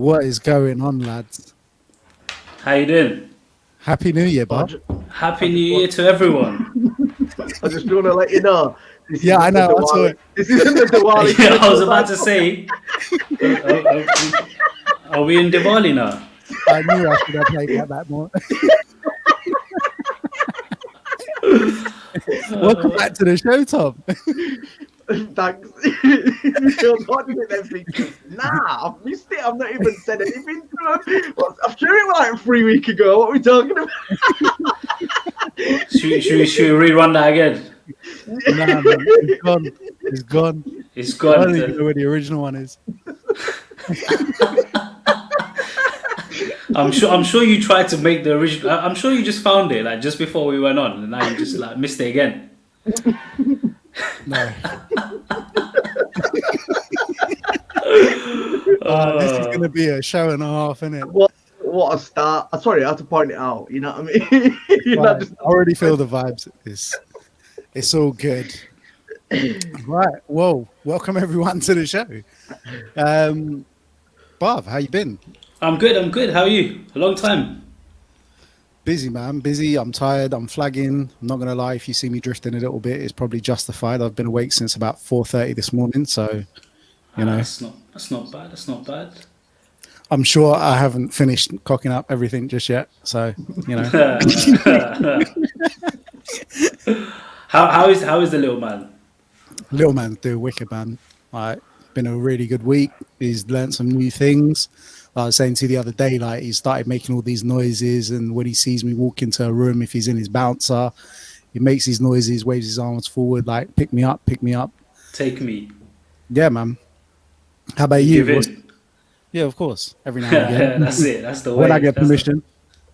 What is going on, lads? How you doing? Happy New Year, Bob. Happy New Year to everyone. I just want to let you know. Yeah, I know. I saw it. This isn't the Diwali. Yeah, I was about to say, are we in Diwali now? I knew I should have played that more. Welcome back to the show, Tom. Thanks. You're watching it then thinking, nah, I've missed it. I've not even said anything to him. I'm sure it was like 3 weeks ago. What are we talking about? Should we rerun that again? Nah, man, it's gone. It's gone. It's I gone. don't even know where the original one is. I'm sure you tried to make the original. I'm sure you just found it like just before we went on, and now you just like missed it again. No. This is going to be a show and a half, isn't it? What a start. I'm sorry, I have to point it out. You know what I mean? Right. I already feel the vibes. It's all good. Right. Whoa. Welcome everyone to the show. Bob, how you been? I'm good. How are you? A long time. Busy, man. Busy. I'm tired. I'm flagging. I'm not going to lie. If you see me drifting a little bit, it's probably justified. I've been awake since about 4:30 this morning. So, you know. That's not bad. That's not bad. I'm sure I haven't finished cocking up everything just yet. So, you know. How is the little man? Little man's doing wicked, man. Like, been a really good week. He's learned some new things. I was saying to you the other day, like he started making all these noises, and when he sees me walk into a room, if he's in his bouncer, he makes these noises, waves his arms forward, like pick me up, Take me. Yeah, man. How about you? Give in. Yeah, of course. Every now and again. Yeah, that's it. That's the way. When I get permission.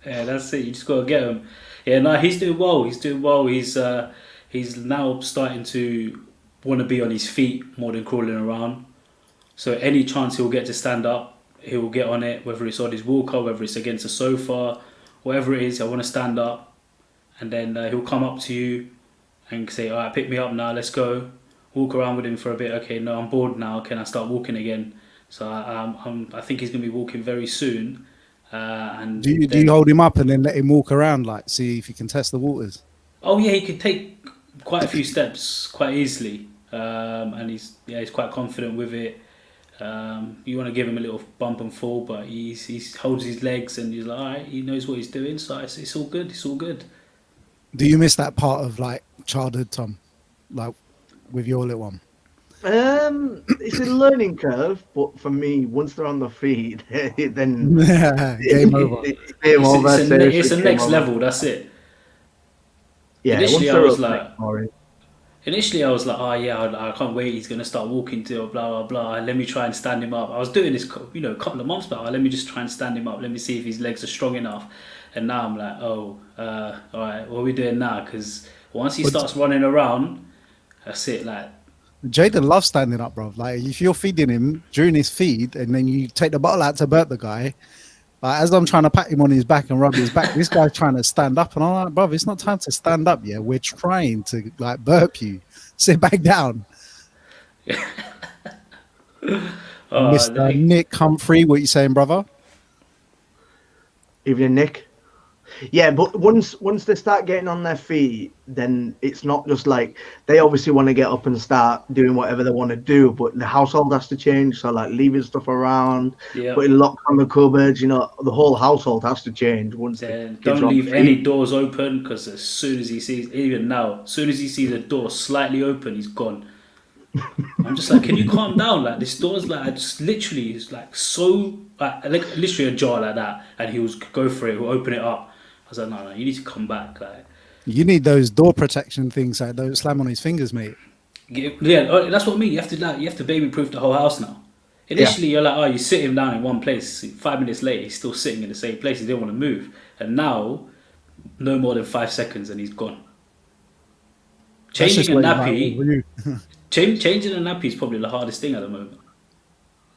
That's it. You just gotta get him. Yeah, no, he's doing well. He's now starting to want to be on his feet more than crawling around. So any chance he'll get to stand up, he will get on it, whether it's on his walker, whether it's against a sofa, whatever it is. I want to stand up, and then he'll come up to you and say, "All right, pick me up now. Let's go." Walk around with him for a bit. Okay, no, I'm bored now. Can I start walking again? So I think he's gonna be walking very soon. And do you hold him up and then let him walk around, like see if he can test the waters? Oh yeah, he could take quite a few steps quite easily, and he's quite confident with it. You want to give him a little bump and fall, but he holds his legs and he's like, all right, he knows what he's doing, so it's all good. It's all good. Do you miss that part of like childhood, Tom, like with your little one? It's a learning curve, but for me, once they're on the feet, then game over. It's a next level. That's it. Yeah. Initially, I was like, oh yeah, I can't wait. He's gonna start walking to blah blah blah. Let me try and stand him up. I was doing this, a couple of months back. Let me just try and stand him up. Let me see if his legs are strong enough. And now I'm like, all right, what are we doing now? Because once he starts running around, that's it. Like Jaden loves standing up, bro. Like if you're feeding him during his feed, and then you take the bottle out to burp the guy. As I'm trying to pat him on his back and rub his back, this guy's trying to stand up, and I'm like, bro, it's not time to stand up yet. We're trying to like burp you. Sit back down. Mr. Nick Humphrey, what you saying, brother? Evening, Nick. Yeah, but once they start getting on their feet, then it's not just like they obviously want to get up and start doing whatever they want to do, but the household has to change. So like leaving stuff around, putting locks on the cupboards, the whole household has to change once. Don't leave any doors open, because as soon as he sees the door slightly open, he's gone. I'm just like, can you calm down? Like this door's like just literally is like so like literally a jar like that, and he was go for it. He'll open it up. I was like, no, you need to come back. Like, you need those door protection things that don't slam on his fingers, mate. Yeah, that's what I mean. You have to baby-proof the whole house now. Initially, you're like, you sit him down in one place. 5 minutes later, he's still sitting in the same place. He didn't want to move. And now, no more than 5 seconds, and he's gone. Changing a nappy is probably the hardest thing at the moment.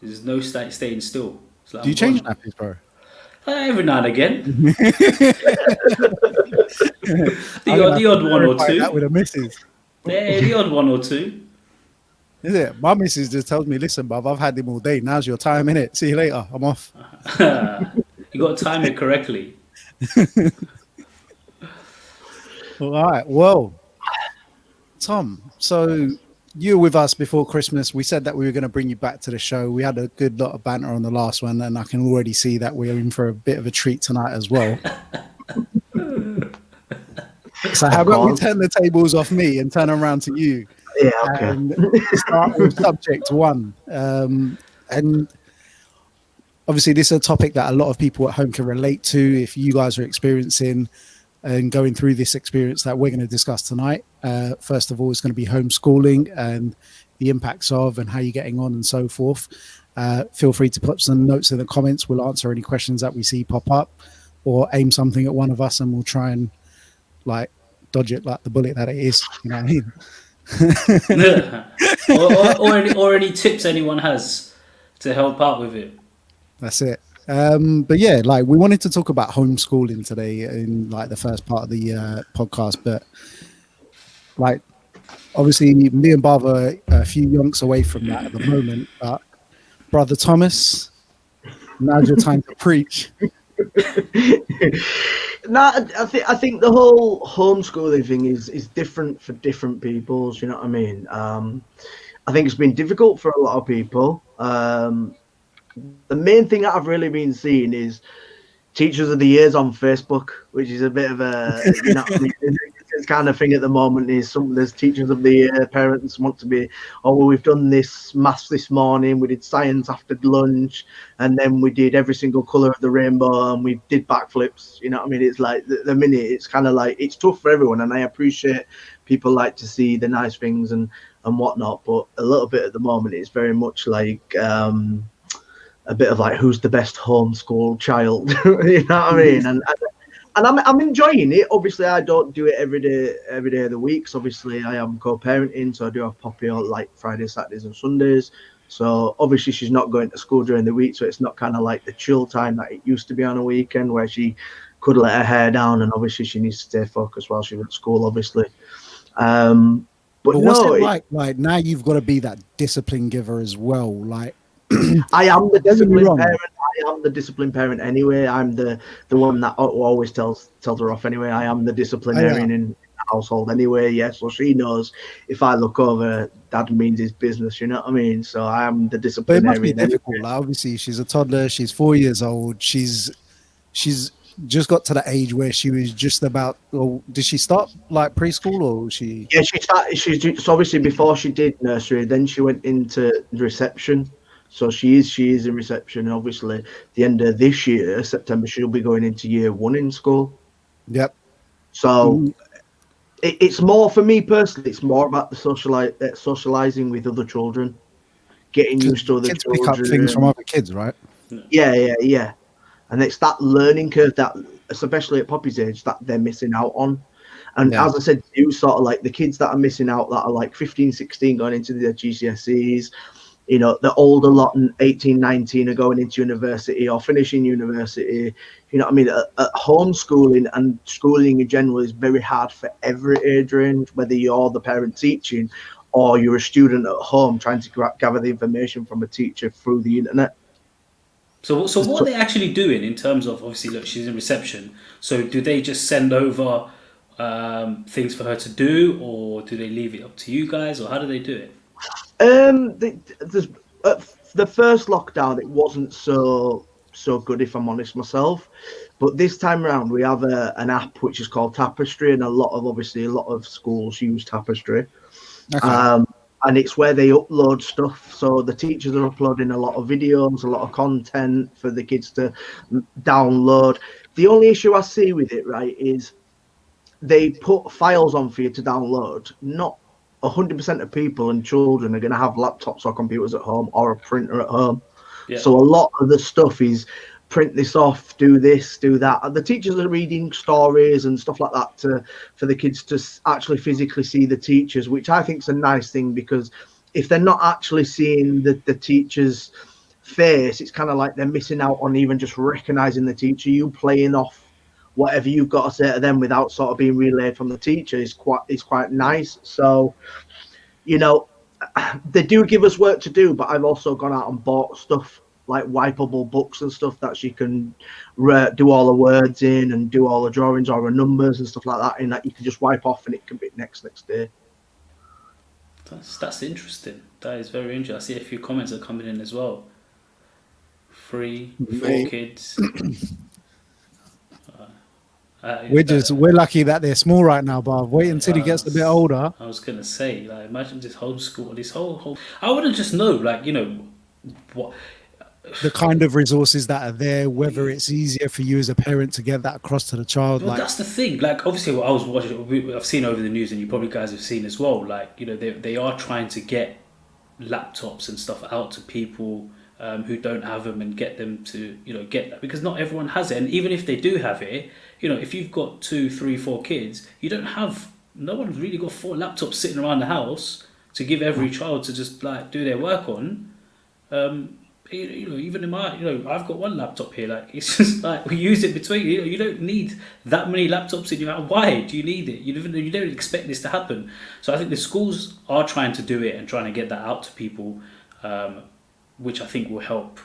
There's no staying still. Like, do you change nappies, bro? Every now and again. the odd one or two. That with a missus. Yeah, the odd one or two. Is it? My missus just tells me, listen, bruv, I've had him all day. Now's your time, innit? See you later. I'm off. You got to time it correctly. All right. Well, Tom, so you were with us before Christmas. We said that we were going to bring you back to the show. We had a good lot of banter on the last one, and I can already see that we're in for a bit of a treat tonight as well. So how about we turn the tables off me and turn around to you? Yeah, okay. And start with subject one. And obviously, this is a topic that a lot of people at home can relate to. If you guys are experiencing and going through this experience that we're going to discuss tonight, first of all, it's going to be homeschooling and the impacts of and how you're getting on and so forth. Feel free to put some notes in the comments. We'll answer any questions that we see pop up, or aim something at one of us and we'll try and like dodge it like the bullet that it is. You know what I mean? or any tips anyone has to help out with it. That's it. But yeah, like we wanted to talk about homeschooling today in like the first part of the podcast, but like obviously me and Bob are a few yonks away from that at the moment. But Brother Thomas, now's your time to preach. No, I think the whole homeschooling thing is different for different peoples. You know what I mean? I think it's been difficult for a lot of people. The main thing that I've really been seeing is Teachers of the Years on Facebook, which is a bit of a, you know, what I mean? It's kind of thing at the moment. There's Teachers of the Year. Parents want to be, oh well, we've done this maths this morning. We did science after lunch, and then we did every single color of the rainbow, and we did backflips. You know what I mean? It's like the minute. It's kind of like it's tough for everyone, and I appreciate people like to see the nice things and whatnot. But a little bit at the moment, it's very much like. A bit of like who's the best homeschool child, you know what I mean? And I'm enjoying it. Obviously, I don't do it every day of the week. So obviously, I am co-parenting, so I do have Poppy on like Fridays, Saturdays, and Sundays. So obviously, she's not going to school during the week, so it's not kind of like the chill time that it used to be on a weekend where she could let her hair down, and obviously she needs to stay focused while she went to school, obviously. But what's it like? Like now you've got to be that discipline giver as well, like. I am the disciplined parent. I am the disciplined parent anyway. I'm the one that always tells her off anyway. I am the disciplinarian in the household anyway. Yeah, so she knows if I look over, Dad means his business. You know what I mean? So I am the disciplinarian. But it must be difficult. Anyway. Like, obviously, she's a toddler. She's 4 years old. She's just got to the age where she was just about. Well, did she start like preschool or was she? Yeah, she started. So obviously before she did nursery, then she went into reception. So she is in reception. And obviously, the end of this year, September, she'll be going into year 1 in school. Yep. So it's more for me personally. It's more about the socializing with other children, getting used to other kids children. Pick up things from other kids, right? Yeah. And it's that learning curve that, especially at Poppy's age, that they're missing out on. And as I said, you sort of like the kids that are missing out that are like 15, 16 going into their GCSEs. You know, the older lot and 18, 19 are going into university or finishing university. You know what I mean? Homeschooling and schooling in general is very hard for every age range, whether you're the parent teaching or you're a student at home trying to gather the information from a teacher through the internet. So what are they actually doing in terms of, obviously, look, she's in reception. So do they just send over things for her to do, or do they leave it up to you guys, or how do they do it? The first lockdown, it wasn't so good, if I'm honest myself. But this time around, we have an app which is called Tapestry, and a lot of schools use Tapestry. Okay. And it's where they upload stuff. So the teachers are uploading a lot of videos, a lot of content for the kids to download. The only issue I see with it, right, is they put files on for you to download. Not 100% of people and children are going to have laptops or computers at home or a printer at home. Yeah. So a lot of the stuff is print this off, do this, do that. And the teachers are reading stories and stuff like that for the kids to actually physically see the teachers, which I think is a nice thing, because if they're not actually seeing the teacher's face, it's kind of like they're missing out on even just recognizing the teacher. You playing off whatever you've got to say to them without sort of being relayed from the teacher is quite nice. So, you know, they do give us work to do, but I've also gone out and bought stuff like wipeable books and stuff that she can do all the words in and do all the drawings or the numbers and stuff like that, and that you can just wipe off and it can be next day. That's interesting. That is very interesting. I see a few comments are coming in as well. 3, 4 kids. We're lucky that they're small right now, but wait until he gets a bit older. I was gonna say, like, imagine this homeschool, this whole. I want to just know, like, you know, what the kind of resources that are there, whether it's easier for you as a parent to get that across to the child. Well, that's the thing. Like, obviously, what I was watching, I've seen over the news, and you probably guys have seen as well. Like, you know, they are trying to get laptops and stuff out to people who don't have them, and get them to, you know, get that, because not everyone has it. And even if they do have it, you know, if you've got 2, 3, 4 kids, no one's really got 4 laptops sitting around the house to give every child to just like do their work on. You know, even in my, you know, I've got 1 laptop here. Like, it's just like we use it between. You know, you don't need that many laptops in your house. Why do you need it? You don't expect this to happen. So I think the schools are trying to do it and trying to get that out to people, which I think will help.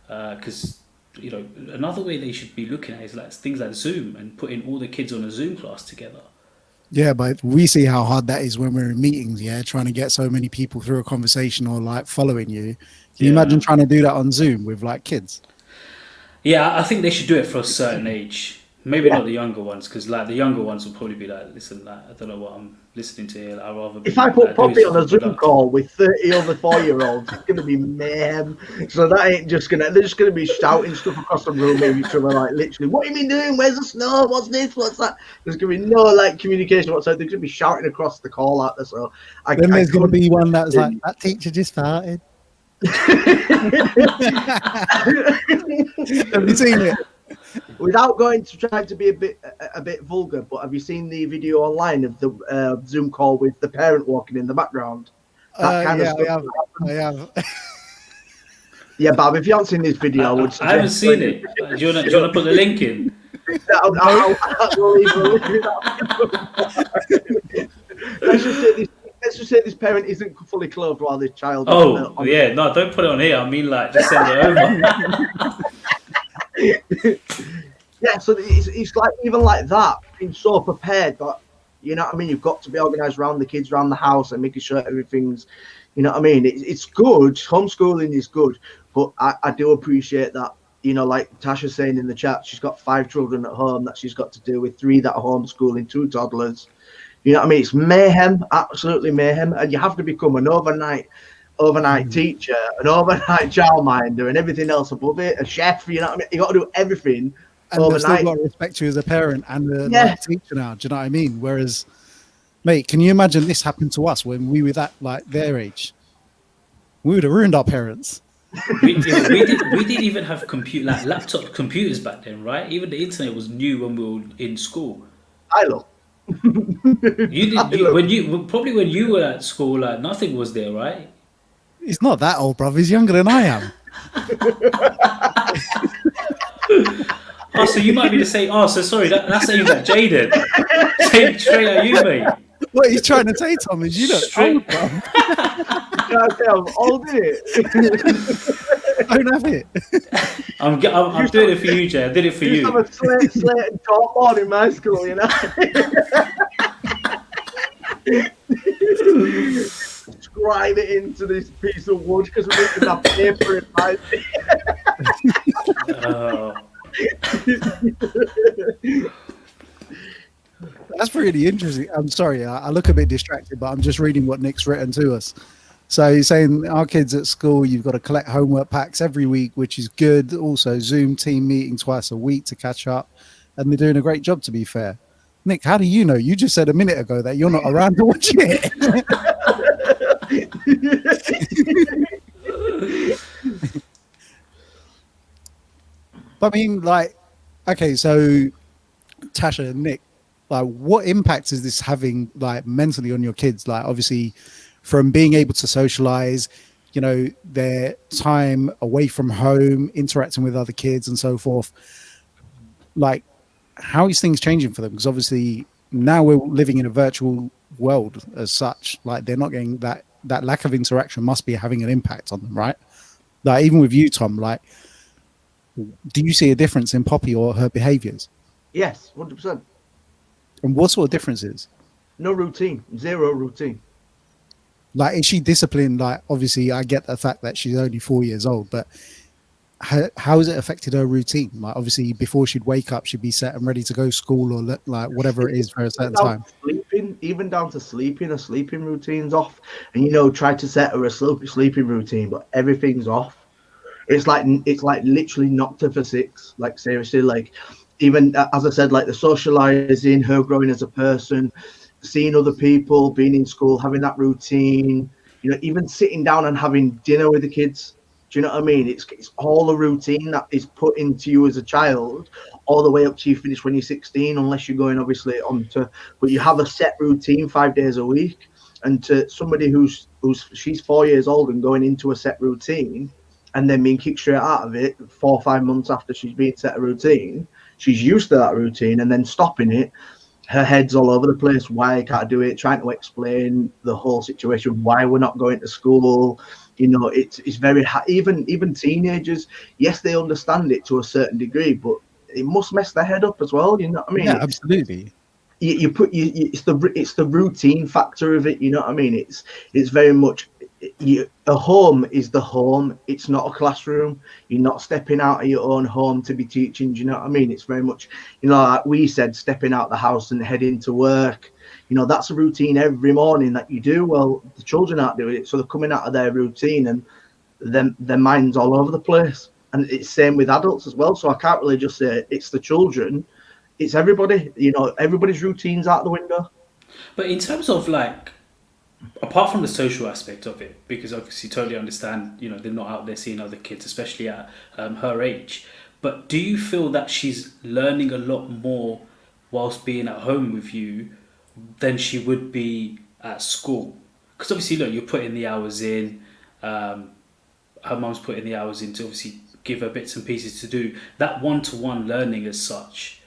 Because you know, another way they should be looking at is like things like Zoom and putting all the kids on a Zoom class together. Yeah, but we see how hard that is when we're in meetings, trying to get so many people through a conversation or like following you. Can you imagine trying to do that on Zoom with like kids? Yeah, I think they should do it for a certain age. Maybe not the younger ones, because like the younger ones will probably be like, listen, like, I don't know what I'm listening to here. Like, I'd rather. If I put Poppy on a Zoom call with 30 other 4-year-olds, it's going to be mayhem. So that ain't just going to. They're just going to be shouting stuff across the room at each other, like literally, "What have you been doing? Where's the snow? What's this? What's that?" There's going to be no like communication whatsoever. They're going to be shouting across the call at us. So then there's going to be one that's like, "That teacher just farted." Have you seen it? Without going to try to be a bit vulgar, but have you seen the video online of the Zoom call with the parent walking in the background? That kind of stuff. I have. Yeah, Bob, if you haven't seen this video, I would suggest. I haven't seen it. Do you want to put the link in? Let's just say this parent isn't fully clothed while this child. No, don't put it on here. I mean, like, just send it over. Yeah, so it's like even like that, being so prepared that, you know what I mean, you've got to be organised around the kids, around the house, and making sure everything's, you know what I mean. It's good. Homeschooling is good, but I do appreciate that, you know, like Tasha's saying in the chat, she's got 5 children at home that she's got to deal with, 3 that are homeschooling, 2 toddlers. You know what I mean? It's mayhem, absolutely mayhem, and you have to become an overnight teacher, an overnight childminder, and everything else above it, a chef. You know what I mean? You got to do everything and overnight. They've still got to respect you as a parent and like, teacher now. Do you know what I mean? Whereas, mate, can you imagine this happened to us when we were that like their age? We would have ruined our parents. we didn't even have laptop computers back then, right? Even the internet was new when we were in school. When you were at school, like nothing was there, right? He's not that old, bruv. He's younger than I am. So you might be the same. So sorry, that's aimed at Jaden. Straight at you, mate. What he's trying to say, Tom, is you look old, bruv. I'm old, innit? I don't have it. I'm doing it for you, Jay. I did it for you. I'm a slate and top on in my school, you know. Scribe it into this piece of wood because we didn't have paper in my That's really interesting. I'm sorry, I look a bit distracted, but I'm just reading what Nick's written to us. So he's saying our kids at school, you've got to collect homework packs every week, which is good. Also, Zoom team meeting twice a week to catch up. And they're doing a great job, to be fair. Nick, how do you know? You just said a minute ago that you're not around to watch it. But I mean, like, okay, so Tasha and Nick, like, what impact is this having, like, mentally on your kids? Like, obviously, from being able to socialize, you know, their time away from home, interacting with other kids and so forth. Like, how is things changing for them? Because obviously now we're living in a virtual world as such. Like, they're not getting that that lack of interaction must be having an impact on them, right? Like even with you, Tom, like, do you see a difference in Poppy or her behaviors? Yes, 100%. And what sort of differences? No routine, zero routine. Like, is she disciplined? Like, obviously, I get the fact that she's only 4 years old, but how has it affected her routine? Like, obviously, before she'd wake up, she'd be set and ready to go to school or like whatever it is for a certain time. Sleeping, even down to sleeping, her sleeping routine's off. And try to set her a sleeping routine, but everything's off. It's like literally knocked her for six. Like seriously, like even as I said, like the socializing, her growing as a person, seeing other people, being in school, having that routine. Even sitting down and having dinner with the kids. Do you know what I mean? It's all a routine that is put into you as a child, all the way up to you finish when you're 16, unless you're going obviously on to. But you have a set routine 5 days a week, and to somebody she's 4 years old and going into a set routine, and then being kicked straight out of it 4 or 5 months after she's been set a routine, she's used to that routine, and then stopping it, her head's all over the place. Why I can't do it? Trying to explain the whole situation, why we're not going to school. It's very even teenagers. Yes, they understand it to a certain degree, but it must mess their head up as well. You know what I mean? Yeah, absolutely. It's the routine factor of it. You know what I mean? It's very much. A home is the home. It's not a classroom. You're not stepping out of your own home to be teaching. Do you know what I mean? It's very much, like we said, stepping out the house and heading to work. That's a routine every morning that you do. Well, the children aren't doing it, so they're coming out of their routine and their mind's all over the place. And it's same with adults as well. So I can't really just say it's the children. It's everybody. Everybody's routine's out the window. But in terms of like, apart from the social aspect of it, because obviously totally understand, they're not out there seeing other kids, especially at her age. But do you feel that she's learning a lot more whilst being at home with you than she would be at school? Because obviously, look, you're putting the hours in. Her mum's putting the hours in to obviously give her bits and pieces to do. That one-to-one learning as such,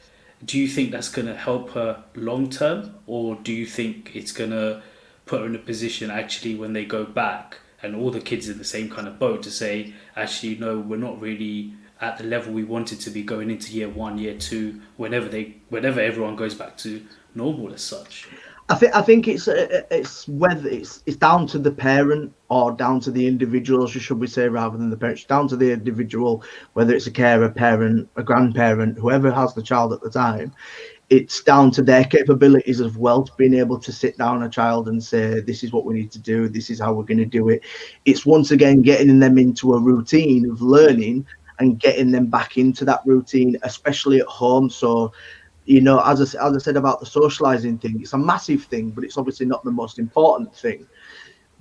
do you think that's going to help her long term? Or do you think it's going to put her in a position actually when they go back and all the kids in the same kind of boat to say, actually, no, we're not really at the level we wanted to be going into year 1, year 2, whenever everyone goes back to normal as such? I think it's whether it's down to the parent or down to the individual, should we say, rather than the parent. It's down to the individual, whether it's a carer, parent, a grandparent, whoever has the child at the time. It's down to their capabilities as well, to being able to sit down a child and say, this is what we need to do, this is how we're going to do it. It's once again getting them into a routine of learning and getting them back into that routine, especially at home. So, as I said about the socializing thing, it's a massive thing, but it's obviously not the most important thing.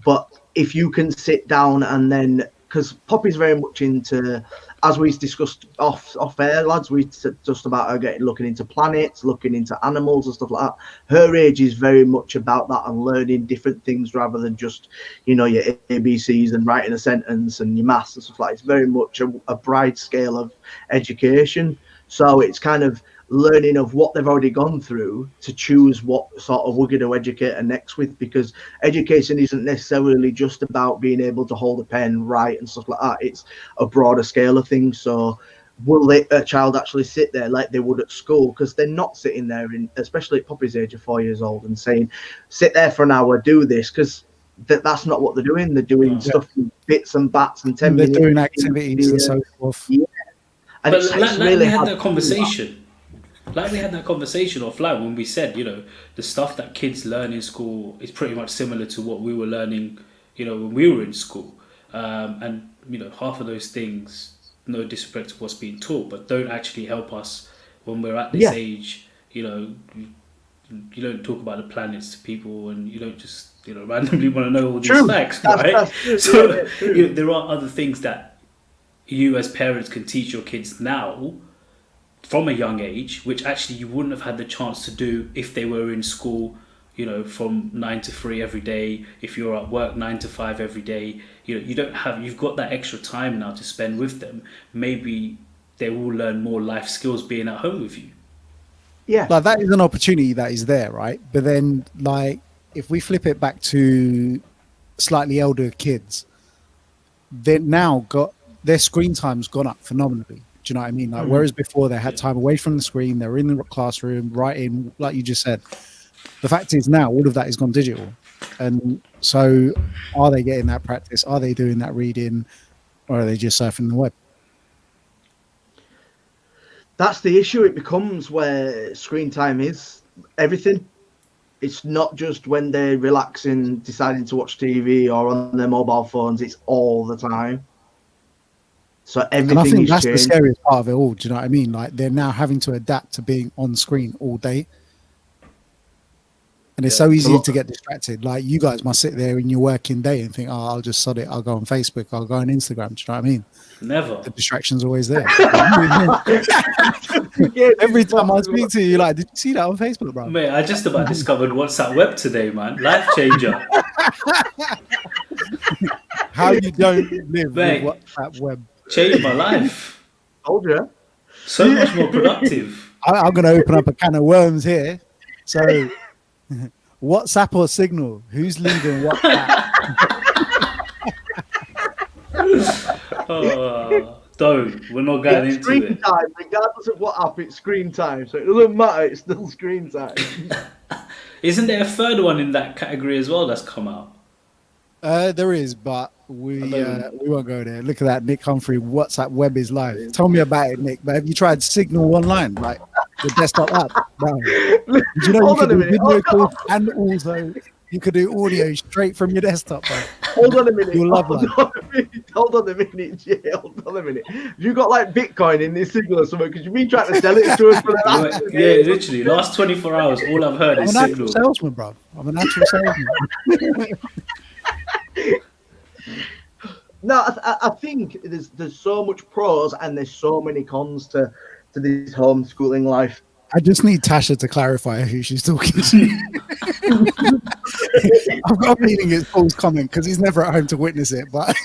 But if you can sit down and then, because Poppy's very much into, as we discussed off air, lads, we said just about her looking into planets, looking into animals and stuff like that. Her age is very much about that and learning different things rather than just, your ABCs and writing a sentence and your maths and stuff like that. It's very much a broad scale of education. So it's kind of learning of what they've already gone through to choose what sort of we're going to educate her next with, because education isn't necessarily just about being able to hold a pen, write and stuff like that. It's a broader scale of things. So will a child actually sit there like they would at school? Because they're not sitting there, especially at Poppy's age of 4 years old, and saying, sit there for an hour, do this, because that's not what they're doing. They're doing stuff in bits and bats and 10 minutes. They're doing activities and so forth. Yeah. And but it's like really we had that conversation. Like we had that conversation offline when we said, the stuff that kids learn in school is pretty much similar to what we were learning, when we were in school. And half of those things, no disrespect to what's being taught, but don't actually help us when we're at this age. You don't talk about the planets to people, and you don't just, randomly want to know all these facts, right? That's so there are other things that you as parents can teach your kids now from a young age, which actually you wouldn't have had the chance to do if they were in school, from 9 to 3 every day. If you're at work 9 to 5 every day, you've got that extra time now to spend with them. Maybe they will learn more life skills being at home with you. Yeah, like that is an opportunity that is there, right? But then, like, if we flip it back to slightly elder kids, they're now got their screen time's gone up phenomenally. Do you know what I mean? Like, whereas before they had time away from the screen, they're in the classroom, writing, like you just said. The fact is now all of that has gone digital. And so are they getting that practice? Are they doing that reading? Or are they just surfing the web? That's the issue. It becomes where screen time is everything. It's not just when they're relaxing, deciding to watch TV or on their mobile phones. It's all the time. So everything. And I think is that's changed. the scariest part of it all. Do you know what I mean? Like, they're now having to adapt to being on screen all day. And it's so easy to get distracted. Like, you guys must sit there in your working day and think, oh, I'll just sod it. I'll go on Facebook. I'll go on Instagram. Do you know what I mean? Never. The distraction's always there. Every time I speak to you, like, did you see that on Facebook, bro? Mate, I just about discovered WhatsApp web today, man. Life changer. How you don't live Mate, with WhatsApp web. Changed my life. Told you. So much more productive. I'm going to open up a can of worms here. So, WhatsApp or Signal? Who's leaving WhatsApp? Don't. We're not going into screen it. time, regardless of what app, it's screen time. So it doesn't matter. It's still screen time. Isn't there a third one in that category as well that's come out? There is, but we won't go there. Look at that, Nick Humphrey. WhatsApp web is live. Tell me about it, Nick. But have you tried Signal Online, like the desktop app? No. Did you know you could do video calls and also you could do audio straight from your desktop, bro? Hold on a minute. You'll love Hold on a minute. Yeah, hold on a minute. You got like Bitcoin in this Signal or something? Because you've been trying to sell it to us for the last Yeah, literally. Last 24 hours, all I've heard is I'm an Signal. actual salesman, bro. I'm an actual salesman. No, I think there's so much pros and there's so many cons to this homeschooling life. I just need Tasha to clarify who she's talking to. I've got a feeling it's Paul's comment because he's never at home to witness it. But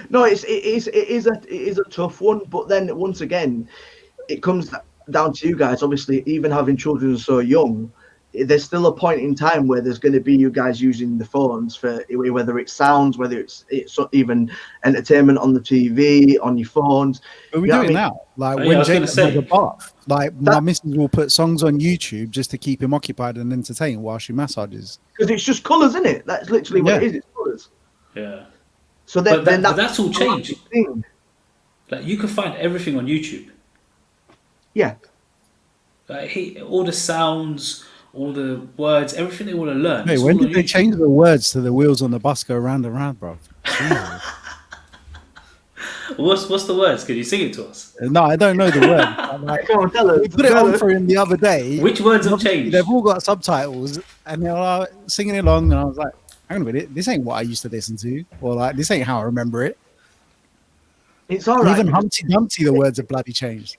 no, it is a tough one. But then once again, it comes down to you guys. Obviously, even having children so young, there's still a point in time where there's going to be you guys using the phones for whether it's sounds, whether it's even entertainment on the TV, on your phones. But we do it now. Like when Jacob has a bath, like my missus will put songs on YouTube just to keep him occupied and entertained while she massages. Because it's just colours, isn't it? That's literally what it is. It's colours. Yeah. So then, but that's all changed. Thing. Like, you can find everything on YouTube. Yeah. Like, all the sounds, all the words, everything they want to learn. Hey, when did they change the words to the wheels on the bus go round and round, bro? What's the words? Can you sing it to us? No, I don't know the word. Like, Come on, tell us. we put it on for him the other day. Which words have changed? They've all got subtitles, and they're like singing along, and I was like, hang on a minute, this ain't what I used to listen to, or like, this ain't how I remember it. It's all right. Even Humpty Dumpty, the words have bloody changed.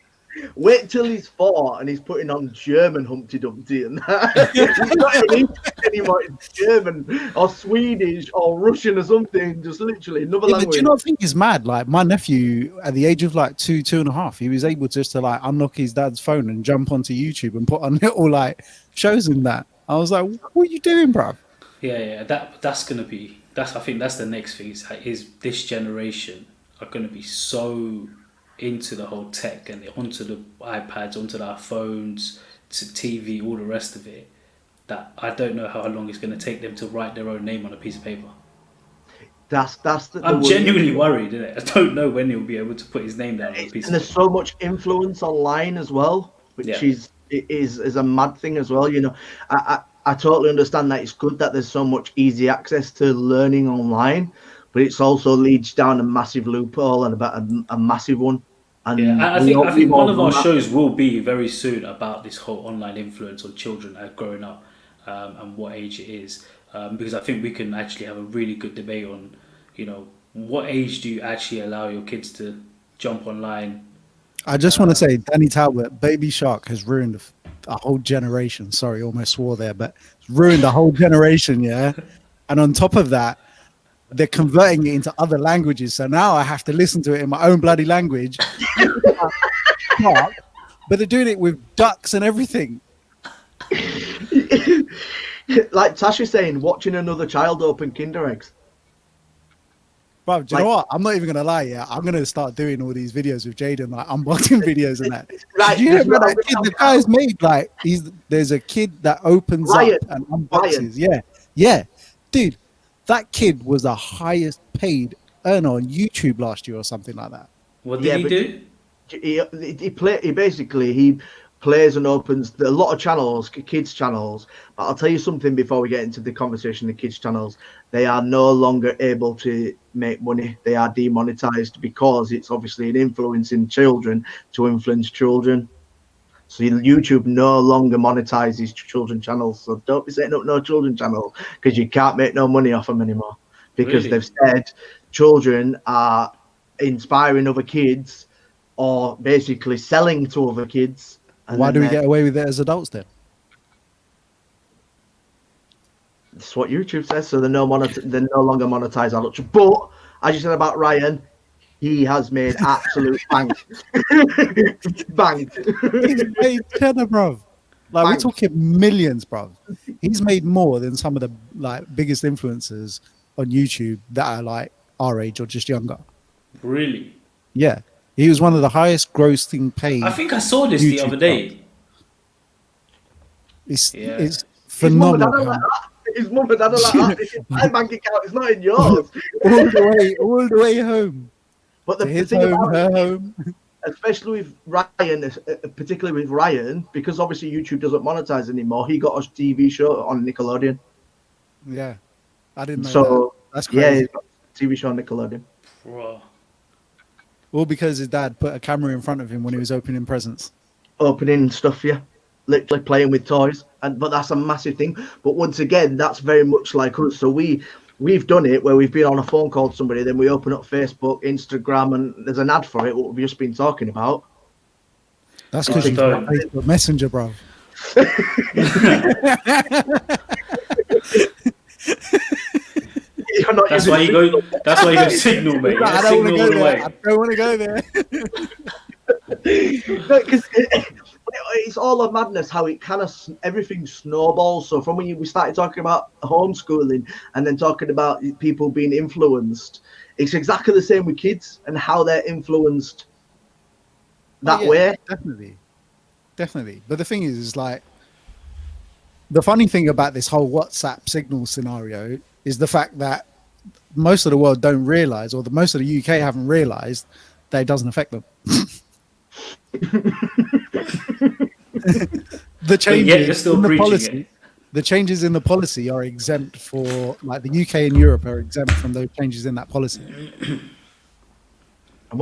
Wait till he's 4 and he's putting on German Humpty Dumpty and that. He's not in English anymore. It's German or Swedish or Russian or something. Just literally another language. But do you not think it's mad? Like, my nephew, at the age of like 2.5, he was able just to like unlock his dad's phone and jump onto YouTube and put on little like shows in that. I was like, what are you doing, bro? Yeah. That's gonna be. I think that's the next thing. Is this generation are gonna be so into the whole tech and onto the iPads, onto their phones, to TV, all the rest of it, that I don't know how long it's going to take them to write their own name on a piece of paper. I'm genuinely worried, isn't it? I don't know when he'll be able to put his name down on a piece of paper. And there's so much influence online as well, which is a mad thing as well. You know, I totally understand that it's good that there's so much easy access to learning online, but it's also leads down a massive loophole and about a massive one. And I think one of our shows will be very soon about this whole online influence on children growing up and what age it is, because I think we can actually have a really good debate on, you know, what age do you actually allow your kids to jump online. I just want to say, Danny Talbot, Baby Shark has ruined a whole generation. Sorry, almost swore there, but it's ruined a whole generation, yeah? And on top of that, they're converting it into other languages. So now I have to listen to it in my own bloody language. but they're doing it with ducks and everything. Like Tasha's saying, watching another child open Kinder eggs. Bro, do you know what? I'm not even gonna lie. Yeah, I'm gonna start doing all these videos with Jaden, like unboxing videos and that. Right, Did you hear about that kid? The guy's made like there's a kid that opens Ryan. up and unboxes. Yeah, dude, that kid was the highest paid earner on YouTube last year or something like that. What did he do? He basically plays and opens a lot of channels, kids channels. But I'll tell you something before we get into the conversation. The kids channels, they are no longer able to make money. They are demonetized because it's obviously an influencing children to influence children. So YouTube no longer monetizes children channels. So don't be setting up no children channel because you can't make no money off them anymore. Because they've said children are inspiring other kids or basically selling to other kids. Why do we get away with it as adults then? That's what YouTube says. So they're no longer monetized adults. But as you said about Ryan, he has made absolute bank. Bank. He's made cheddar, bruv. Like we're talking millions, bruv. He's made more than some of the like biggest influencers on YouTube that are like our age or just younger. Really? Yeah. He was one of the highest grossing paid. I think I saw this the other day. It's phenomenal. His mum and dad are like that. It's in my bank account. It's not in yours. all the way home. But the thing about her home, especially with Ryan, particularly with Ryan, because obviously YouTube doesn't monetize anymore. He got a TV show on Nickelodeon. Yeah, I didn't know that. That's crazy. Yeah, he's got a TV show on Nickelodeon. Bro. All because his dad put a camera in front of him when he was opening presents. Opening stuff, yeah. Literally playing with toys. But that's a massive thing. But once again, that's very much like us. So we've done it where we've been on a phone call to somebody, then we open up Facebook, Instagram, and there's an ad for it, what we've just been talking about. That's because you've got Facebook Messenger, bro. That's why you go Signal, mate. I don't want to go there. I don't want to go there. Because it's all a madness how it kind of everything snowballs. So from when we started talking about homeschooling and then talking about people being influenced, it's exactly the same with kids and how they're influenced that way. Definitely. But the thing is like the funny thing about this whole WhatsApp Signal scenario is the fact that most of the world don't realize, or most of the UK haven't realized, that it doesn't affect them. The changes in the policy, the changes in the policy are exempt for, like the UK and Europe are exempt from those changes in that policy.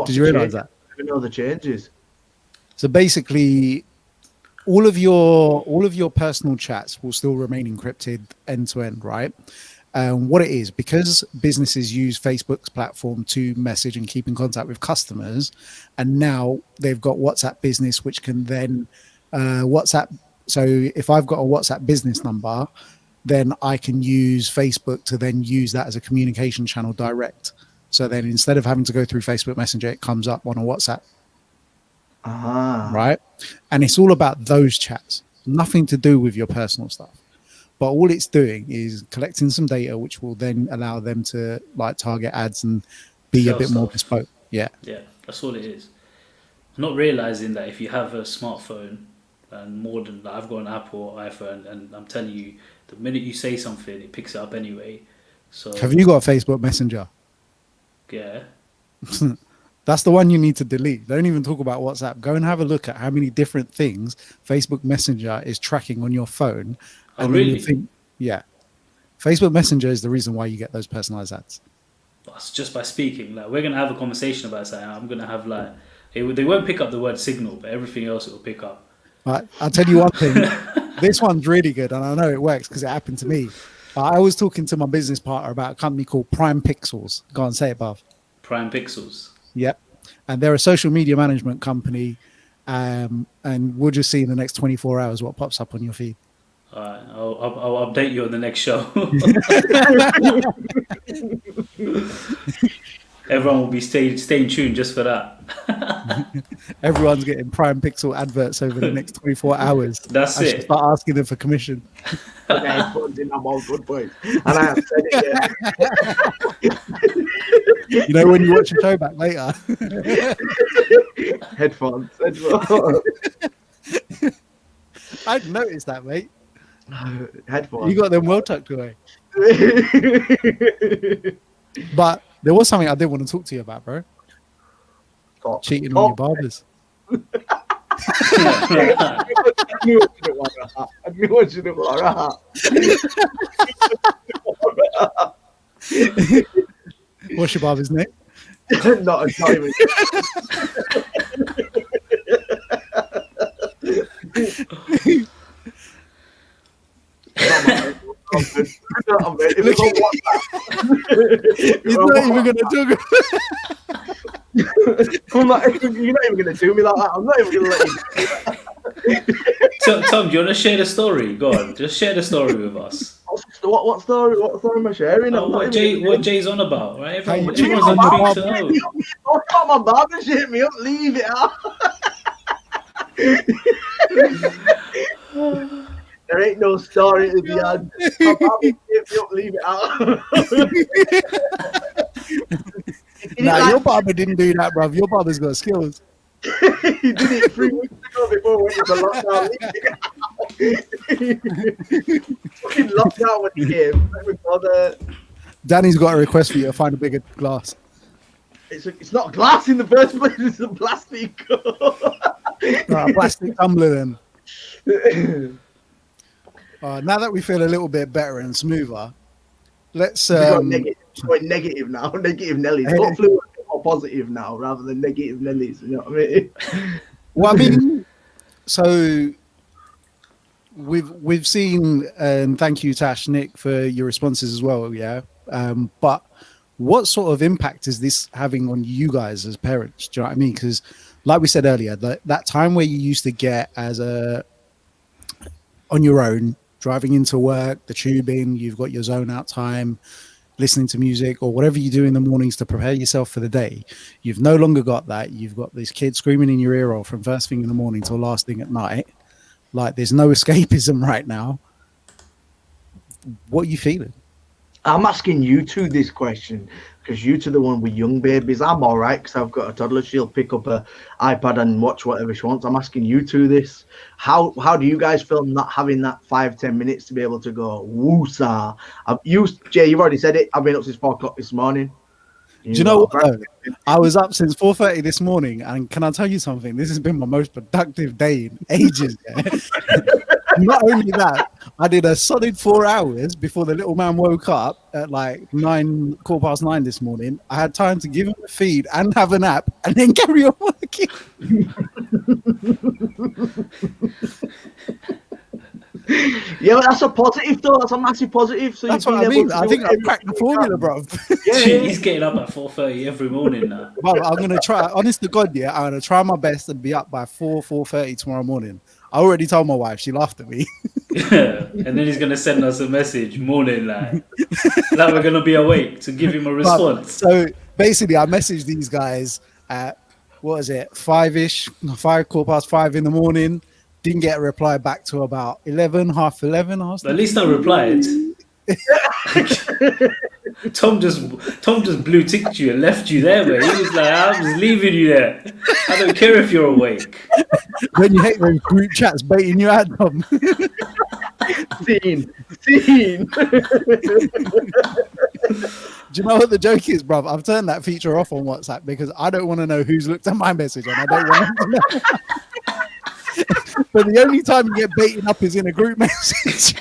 Did you realize that? I didn't know the changes. So basically, all of your personal chats will still remain encrypted end to end, right? What it is, because businesses use Facebook's platform to message and keep in contact with customers, and now they've got WhatsApp Business, which can then WhatsApp. So if I've got a WhatsApp business number, then I can use Facebook to then use that as a communication channel direct. So then instead of having to go through Facebook Messenger, it comes up on a WhatsApp. Right? And it's all about those chats, nothing to do with your personal stuff. But all it's doing is collecting some data, which will then allow them to like target ads and be a bit more bespoke. Yeah, that's all it is. Not realizing that if you have a smartphone and more than that, I've got an Apple or iPhone, and I'm telling you, the minute you say something, it picks it up anyway. So have you got a Facebook Messenger? Yeah. That's the one you need to delete. Don't even talk about WhatsApp. Go and have a look at how many different things Facebook Messenger is tracking on your phone. Oh, really? Yeah. Facebook Messenger is the reason why you get those personalized ads. That's just by speaking. Like, we're going to have a conversation about something. I'm going to have like, they won't pick up the word Signal, but everything else it will pick up. Right. I'll tell you one thing. This one's really good, and I know it works because it happened to me. I was talking to my business partner about a company called Prime Pixels. Go on, say it, Buff. Prime Pixels. Yep. And they're a social media management company. And we'll just see in the next 24 hours what pops up on your feed. All right, I'll update you on the next show. Everyone will be staying tuned just for that. Everyone's getting Prime Pixel adverts over the next 24 hours. That's I should it. start asking them for commission. Put the headphones in, I'm all good boys. And I have said it, You know, when you watch a show back later. Headphones. I'd noticed that, mate. Headphones. You got them well tucked away. But there was something I did want to talk to you about, bro. Cheating on your barbers. I knew I shouldn't want that. What's your barber's name? Not even. He's not even going to talk about you're not even going to do me like that. I'm not even going to let you. Tom, do you want to share the story? Go on, just share the story with us. What story? What story am I sharing? What Jay's on about, right? Everyone's you intrigued to know. Don't cut my barber shit me up. Leave it out. There ain't no story to be had. My barber shit me up. Leave it out. Nah, your barber didn't do that, bruv. Your barber's got skills. He did it 3 weeks ago before we went into lockdown. Fucking lockdown when he came. Danny's got a request for you to find a bigger glass. It's not glass in the first place. It's a plastic. A plastic tumbler then. Now that we feel a little bit better and smoother, let's... negative now. Negative Nellies. Hopefully we're more positive now rather than negative Nellies. You know what I mean? Well, I mean, so we've seen, and thank you, Tash, Nick, for your responses as well. Yeah, but what sort of impact is this having on you guys as parents? Do you know what I mean? Because, like we said earlier, that time where you used to get on your own, driving into work, the tubing, you've got your zone out time, listening to music or whatever you do in the mornings to prepare yourself for the day. You've no longer got that. You've got this kid screaming in your ear hole from first thing in the morning till last thing at night. Like, there's no escapism right now. What are you feeling? I'm asking you two this question because you two the one with young babies. I'm all right because I've got a toddler. She'll pick up a iPad and watch whatever she wants. I'm asking you two this. How do you guys feel not having that 5-10 minutes to be able to go woosah? Jay, you've already said it. I've been up since 4 o'clock this morning. Do you know what, though? I was up since 4:30 this morning, and can I tell you something? This has been my most productive day in ages. Yeah? Not only that, I did a solid 4 hours before the little man woke up at like 9:15 this morning. I had time to give him a feed and have a nap, and then carry on working. Yeah, but that's a positive though. That's a massive positive. So that's what I mean. I think I've cracked the formula, bro. Yeah, he's getting up at 4:30 every morning now. Well, I'm gonna try. Honest to God, yeah, I'm gonna try my best and be up by 4:30 tomorrow morning. I already told my wife. She laughed at me. Yeah, and then he's gonna send us a message morning like we're gonna be awake to give him a response. So basically, I messaged these guys at 5-ish, 5:15 in the morning. Didn't get a reply back to about 11, half 11. At least I replied. Tom just blue ticked you and left you there, mate. He was like, I'm just leaving you there. I don't care if you're awake. When you hate those group chats baiting you out, Tom. Scene. Do you know what the joke is, bruv? I've turned that feature off on WhatsApp because I don't want to know who's looked at my message and I don't want to know. But the only time you get baited up is in a group message.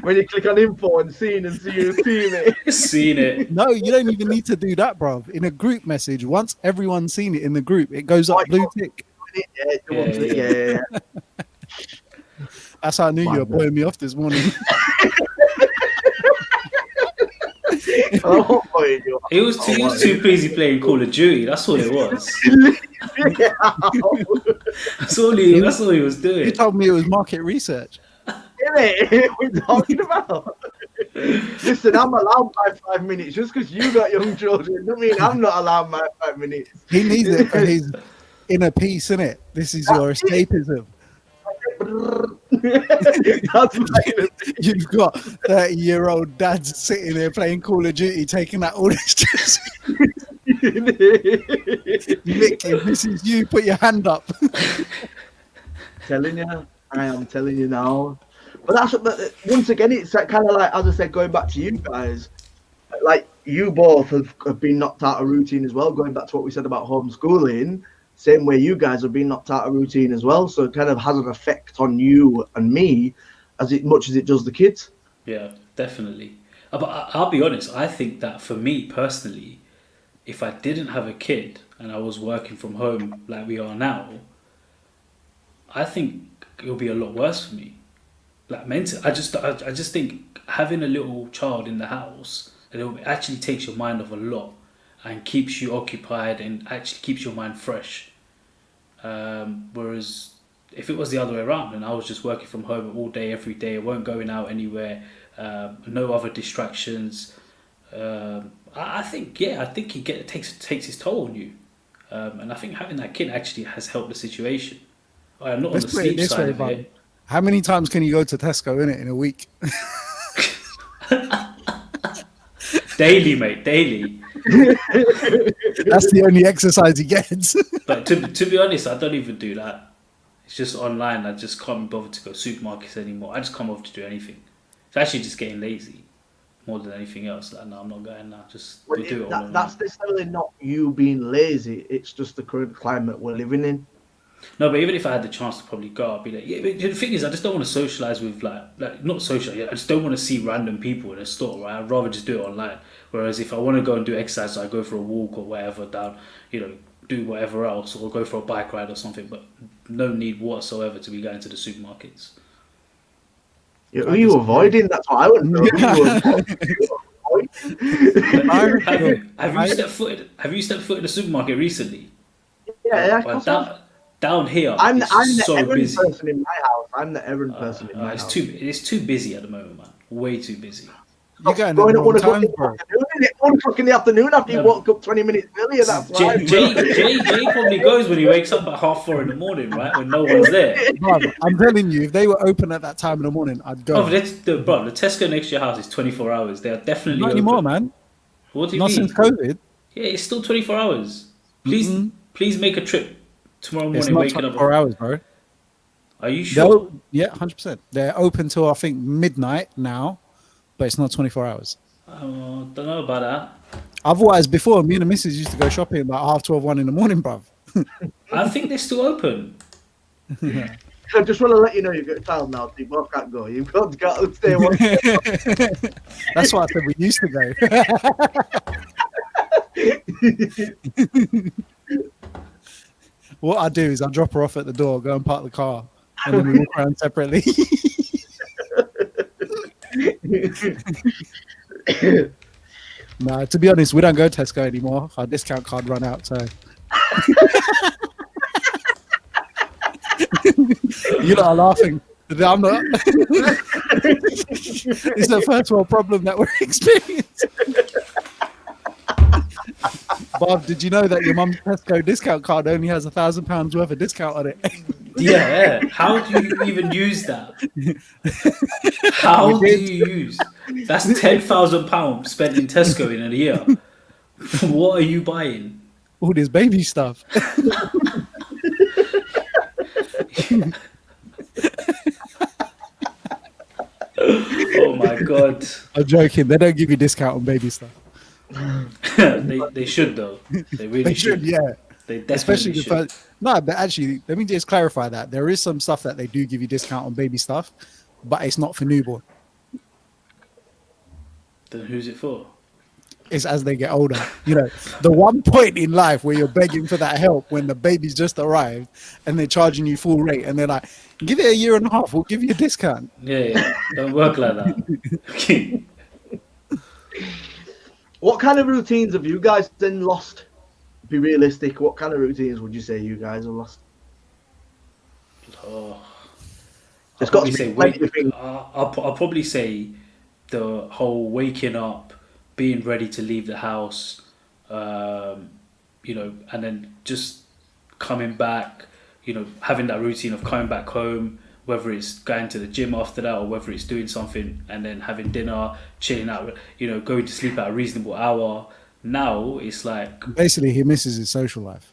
When you click on info and seen and see it. Seen it. No, you don't even need to do that, bruv. In a group message, once everyone's seen it in the group, it goes up blue tick. Yeah. That's how I knew you were blowing me off this morning. He was too busy playing Call of Duty. That's what it was. That's all he was doing. He told me it was market research. What we're talking about? Listen, I'm allowed my 5 minutes just because you got young children. Doesn't mean I'm not allowed my 5 minutes. He needs it for his inner peace, innit? This is your escapism. That's like, You've got 30-year-old dads sitting there playing Call of Duty, taking out all this stress. Nick, if this is you, put your hand up. telling you, I am telling you now. But but once again, it's kind of like, as I said, going back to you guys, like you both have been knocked out of routine as well. Going back to what we said about homeschooling, same way you guys have been knocked out of routine as well. So it kind of has an effect on you and me as much as it does the kids. Yeah, definitely. But I'll be honest, I think that for me personally, if I didn't have a kid and I was working from home like we are now, I think it would be a lot worse for me. Like mentally, I just think having a little child in the house, it actually takes your mind off a lot and keeps you occupied and actually keeps your mind fresh. Whereas if it was the other way around and I was just working from home all day, every day, I weren't going out anywhere, no other distractions, I think it takes its toll on you. And I think having that kid actually has helped the situation. I'm not on the sleep side of it. How many times can you go to Tesco in a week? Daily, mate, daily. That's the only exercise he gets. But to be honest, I don't even do that. It's just online. I just can't be bothered to go to supermarkets anymore. I just can't bother to do anything. It's actually just getting lazy more than anything else. Like, no, I'm not going now. Just do it all. That's necessarily not you being lazy. It's just the current climate we're living in. No, but even if I had the chance to probably go, I'd be like, yeah. But the thing is, I just don't want to socialize with like not socialize. I just don't want to see random people in a store. Right? I'd rather just do it online. Whereas if I want to go and do exercise, I go for a walk or whatever down, do whatever else, or go for a bike ride or something. But no need whatsoever to be going to the supermarkets. Yeah, who are you avoiding? That's what I want to know. Have you stepped foot in the supermarket recently? Yeah, down here, I'm the so errand busy. person in my house. I'm the errand person in my house. It's too busy at the moment, man. Way too busy. You're going at 1 time, bro. 1 o'clock in the afternoon after you woke up 20 minutes earlier. That's why. Jay probably goes when he wakes up at 4:30 in the morning, right? When no one's there. Bro, I'm telling you, if they were open at that time in the morning, I'd go. The Tesco next to your house is 24 hours. They are definitely not open. anymore, man. What do you Not mean? since COVID. Yeah, it's still 24 hours. Please make a trip tomorrow morning. It's not waking 24 hours, bro. Are you sure? Yeah, 100%. They're open till I think midnight now, but it's not 24 hours. Don't know about that. Otherwise, before, me and the missus used to go shopping about 12:30, 1 in the morning, bruv. I think they're still open. I just want to let you know you've got a child now, so you both can't go. You've got to stay one. That's why I said we used to go. What I do is I drop her off at the door, go and park the car, and then we walk around separately. Nah, to be honest, we don't go to Tesco anymore. Our discount card run out, so you lot are laughing. I'm not. It's the first world problem that we're experiencing. Bob, did you know that your mum's Tesco discount card only has £1,000 worth of discount on it? Yeah. How do you even use that? How do you use? That's £10,000 spent in Tesco in a year. What are you buying? All this baby stuff. Oh my god! I'm joking. They don't give you discount on baby stuff. They should though. They really should. Yeah. They definitely Especially should. the first. No, but actually, let me just clarify that there is some stuff that they do give you discount on baby stuff, but it's not for newborn. Then who's it for? It's as they get older. The one point in life where you're begging for that help when the baby's just arrived and they're charging you full rate and they're like, give it a year and a half, we'll give you a discount. Yeah. Don't work like that. What kind of routines have you guys then lost? Be realistic. What kind of routines would you say you guys have lost? There's got to be plenty of things. I'll probably say the whole waking up, being ready to leave the house, and then just coming back, having that routine of coming back home, whether it's going to the gym after that or whether it's doing something and then having dinner, chilling out, going to sleep at a reasonable hour. Now it's like basically he misses his social life.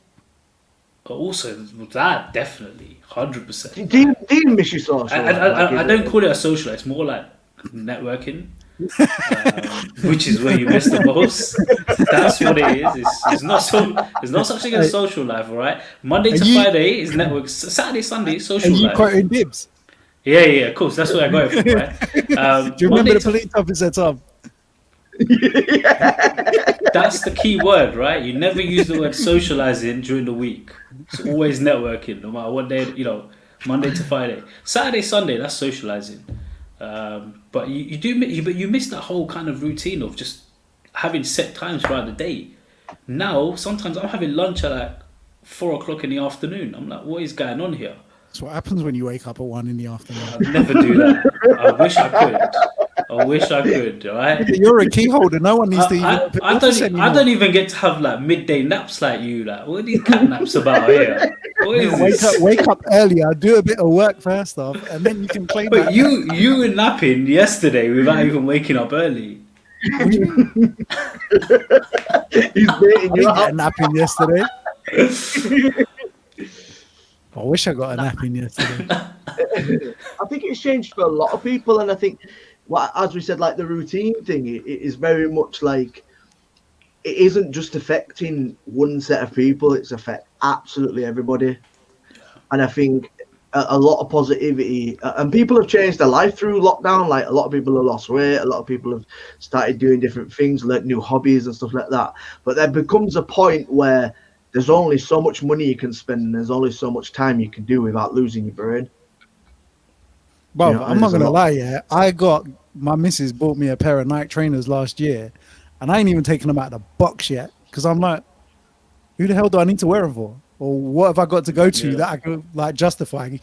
Also, that definitely 100%. Do you miss your social life? I don't call it a social life. It's more like networking, which is where you miss the most. That's what it is. It's not such thing as social life, all right? Monday to Friday is network. Saturday, Sunday is social life. Are you quoting Dibs? Yeah, of course. That's where I got it from, right? Do you remember the police officer, Tom? That's the key word, right? You never use the word socializing during the week. It's always networking, no matter what day, Monday to Friday. Saturday, Sunday, that's socializing. But you miss that whole kind of routine of just having set times throughout the day. Now, sometimes I'm having lunch at like 4 o'clock in the afternoon. I'm like, what is going on here? That's what happens when you wake up at 1 in the afternoon. I'd never do that. I wish I could, alright? You're a key holder. No one needs to even I don't even get to have like midday naps like you. Like, what are these cat naps about here? What is this? Wake up earlier, do a bit of work first off, and then you can claim But that. you were napping yesterday without even waking up early. He's baiting you I got a out. nap in yesterday. I wish I got a nap in yesterday. I think it's changed for a lot of people, and I think, as we said, like the routine thing, it is very much like it isn't just affecting one set of people; it's affect absolutely everybody. And I think a lot of positivity, and people have changed their life through lockdown. Like a lot of people have lost weight, a lot of people have started doing different things, learned new hobbies and stuff like that. But there becomes a point where there's only so much money you can spend, and there's only so much time you can do without losing your brain. But I'm not gonna lie, my missus bought me a pair of Nike trainers last year, and I ain't even taken them out of the box yet because I'm like, who the hell do I need to wear them for? Or what have I got to go to that I could like justify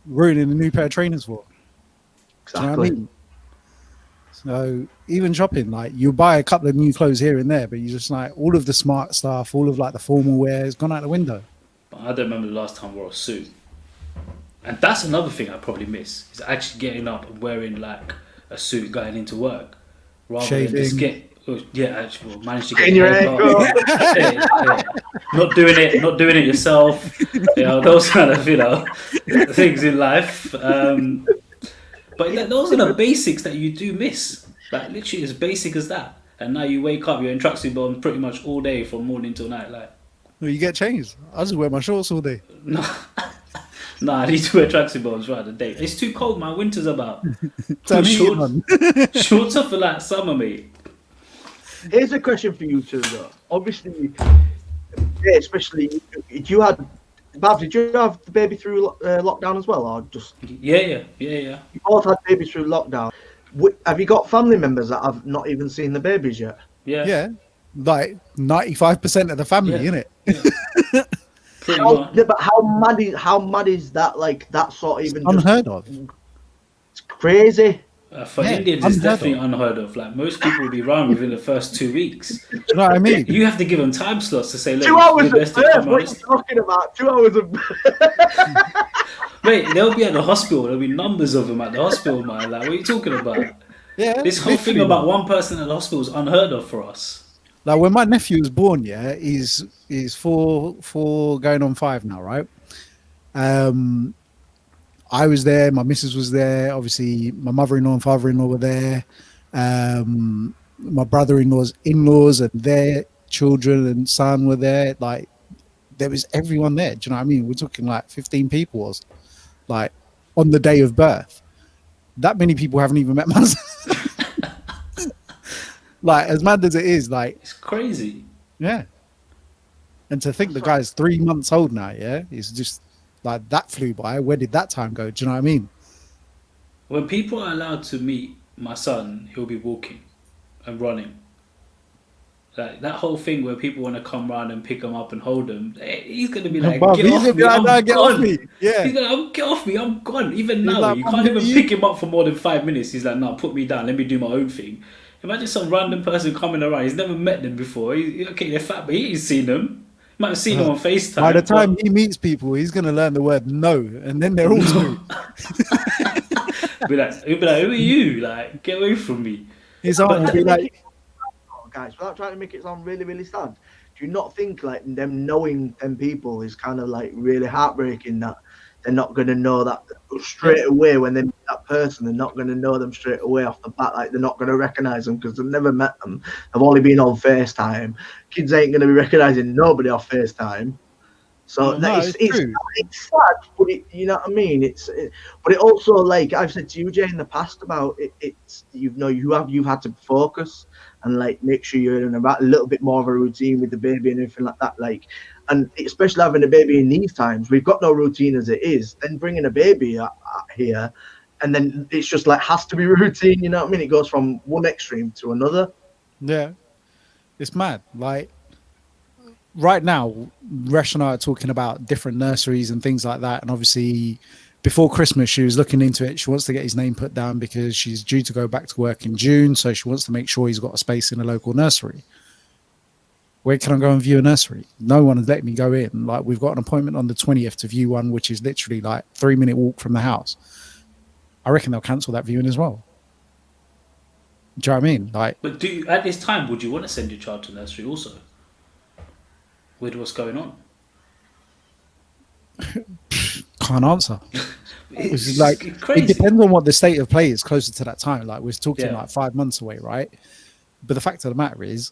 ruining a new pair of trainers for? Exactly. Do you know what I mean? So even shopping, like you buy a couple of new clothes here and there, but you just like all of the smart stuff, all of like the formal wear has gone out the window. But I don't remember the last time I wore a suit. And that's another thing I probably miss, is actually getting up and wearing like a suit going into work. Rather than just manage to get In your haircut. Not doing it yourself. Those kind of things in life. But those are the basics that you do miss. Like literally as basic as that. And now you wake up, you're in tracksuit bottom pretty much all day from morning till night. Like, well, you get changed. I just wear my shorts all day. No, I need to wear tracksuit bottoms throughout the day. It's too cold, man. Winter's about. Shorts are for like summer, mate. Here's a question for you two, though. Obviously, especially did you have the baby through lockdown as well, or just? Yeah. You both had babies through lockdown. Have you got family members that have not even seen the babies yet? Yeah. Like 95% of the family, innit? Yeah. Pretty much. But how mad is that? Like that sort of even unheard of. It's crazy. For Indians, it's definitely unheard of. Like most people will be around within the first 2 weeks. Do you know what I mean? You have to give them time slots to say, look, 2 hours of birth. What are you talking about? 2 hours of birth. Mate, they'll be at the hospital. There'll be numbers of them at the hospital, man. Like, what are you talking about? Yeah. This whole thing about one person at the hospital is unheard of for us. Like when my nephew was born, he's 4 going on 5 now, right? I was there, my missus was there, obviously my mother-in-law and father-in-law were there, my brother-in-law's in-laws and their children and son were there. Like there was everyone there. Do you know what I mean? We're talking like 15 people like on the day of birth. That many people haven't even met my son. Like as mad as it is, like it's crazy. Yeah. And to think the guy's 3 months old now, it's just like that flew by. Where did that time go? Do you know what I mean? When people are allowed to meet my son, he'll be walking and running. Like that whole thing where people want to come round and pick him up and hold him, he's gonna be like, Bob, get off me, I'm get gone. Off me. Yeah. He's gonna get off me, I'm gone. Even now, like, you can't even pick him up for more than 5 minutes. He's like, no, put me down, let me do my own thing. Imagine some random person coming around, he's never met them before. Okay, they're fat, but he's seen them. Might have seen him on FaceTime. By the time he meets people, he's going to learn the word no, and then they're all screwed. He'll be like, who are you? Like, get away from me. His aunt will be like, guys, without trying to make it sound really, really sad, do you not think like them knowing them people is kind of like really heartbreaking that they're not going to know that straight away when they meet that person? They're not going to know them straight away off the bat. Like, they're not going to recognize them because they've never met them. They've only been on FaceTime. Kids ain't going to be recognizing nobody off FaceTime. So it's sad, but you know what I mean. But it also, like I've said to you, Jay, in the past about it. It's you've had to focus and like make sure you're in a little bit more of a routine with the baby and everything like that. Like, and especially having a baby in these times, we've got no routine as it is. Then bringing a baby here, and then it's just like has to be routine. You know what I mean? It goes from one extreme to another. Yeah, it's mad. Like, right now, Resh and I are talking about different nurseries and things like that. And obviously, before Christmas, she was looking into it. She wants to get his name put down because she's due to go back to work in June. So she wants to make sure he's got a space in a local nursery. Where can I go and view a nursery? No one has let me go in. Like, we've got an appointment on the 20th to view one, which is literally like 3-minute walk from the house. I reckon they'll cancel that viewing as well. Do you know what I mean? Like, but at this time, would you want to send your child to nursery also? With what's going on? Can't answer. It's like crazy. It depends on what the state of play is closer to that time. Like, we're talking like 5 months away, right? But the fact of the matter is,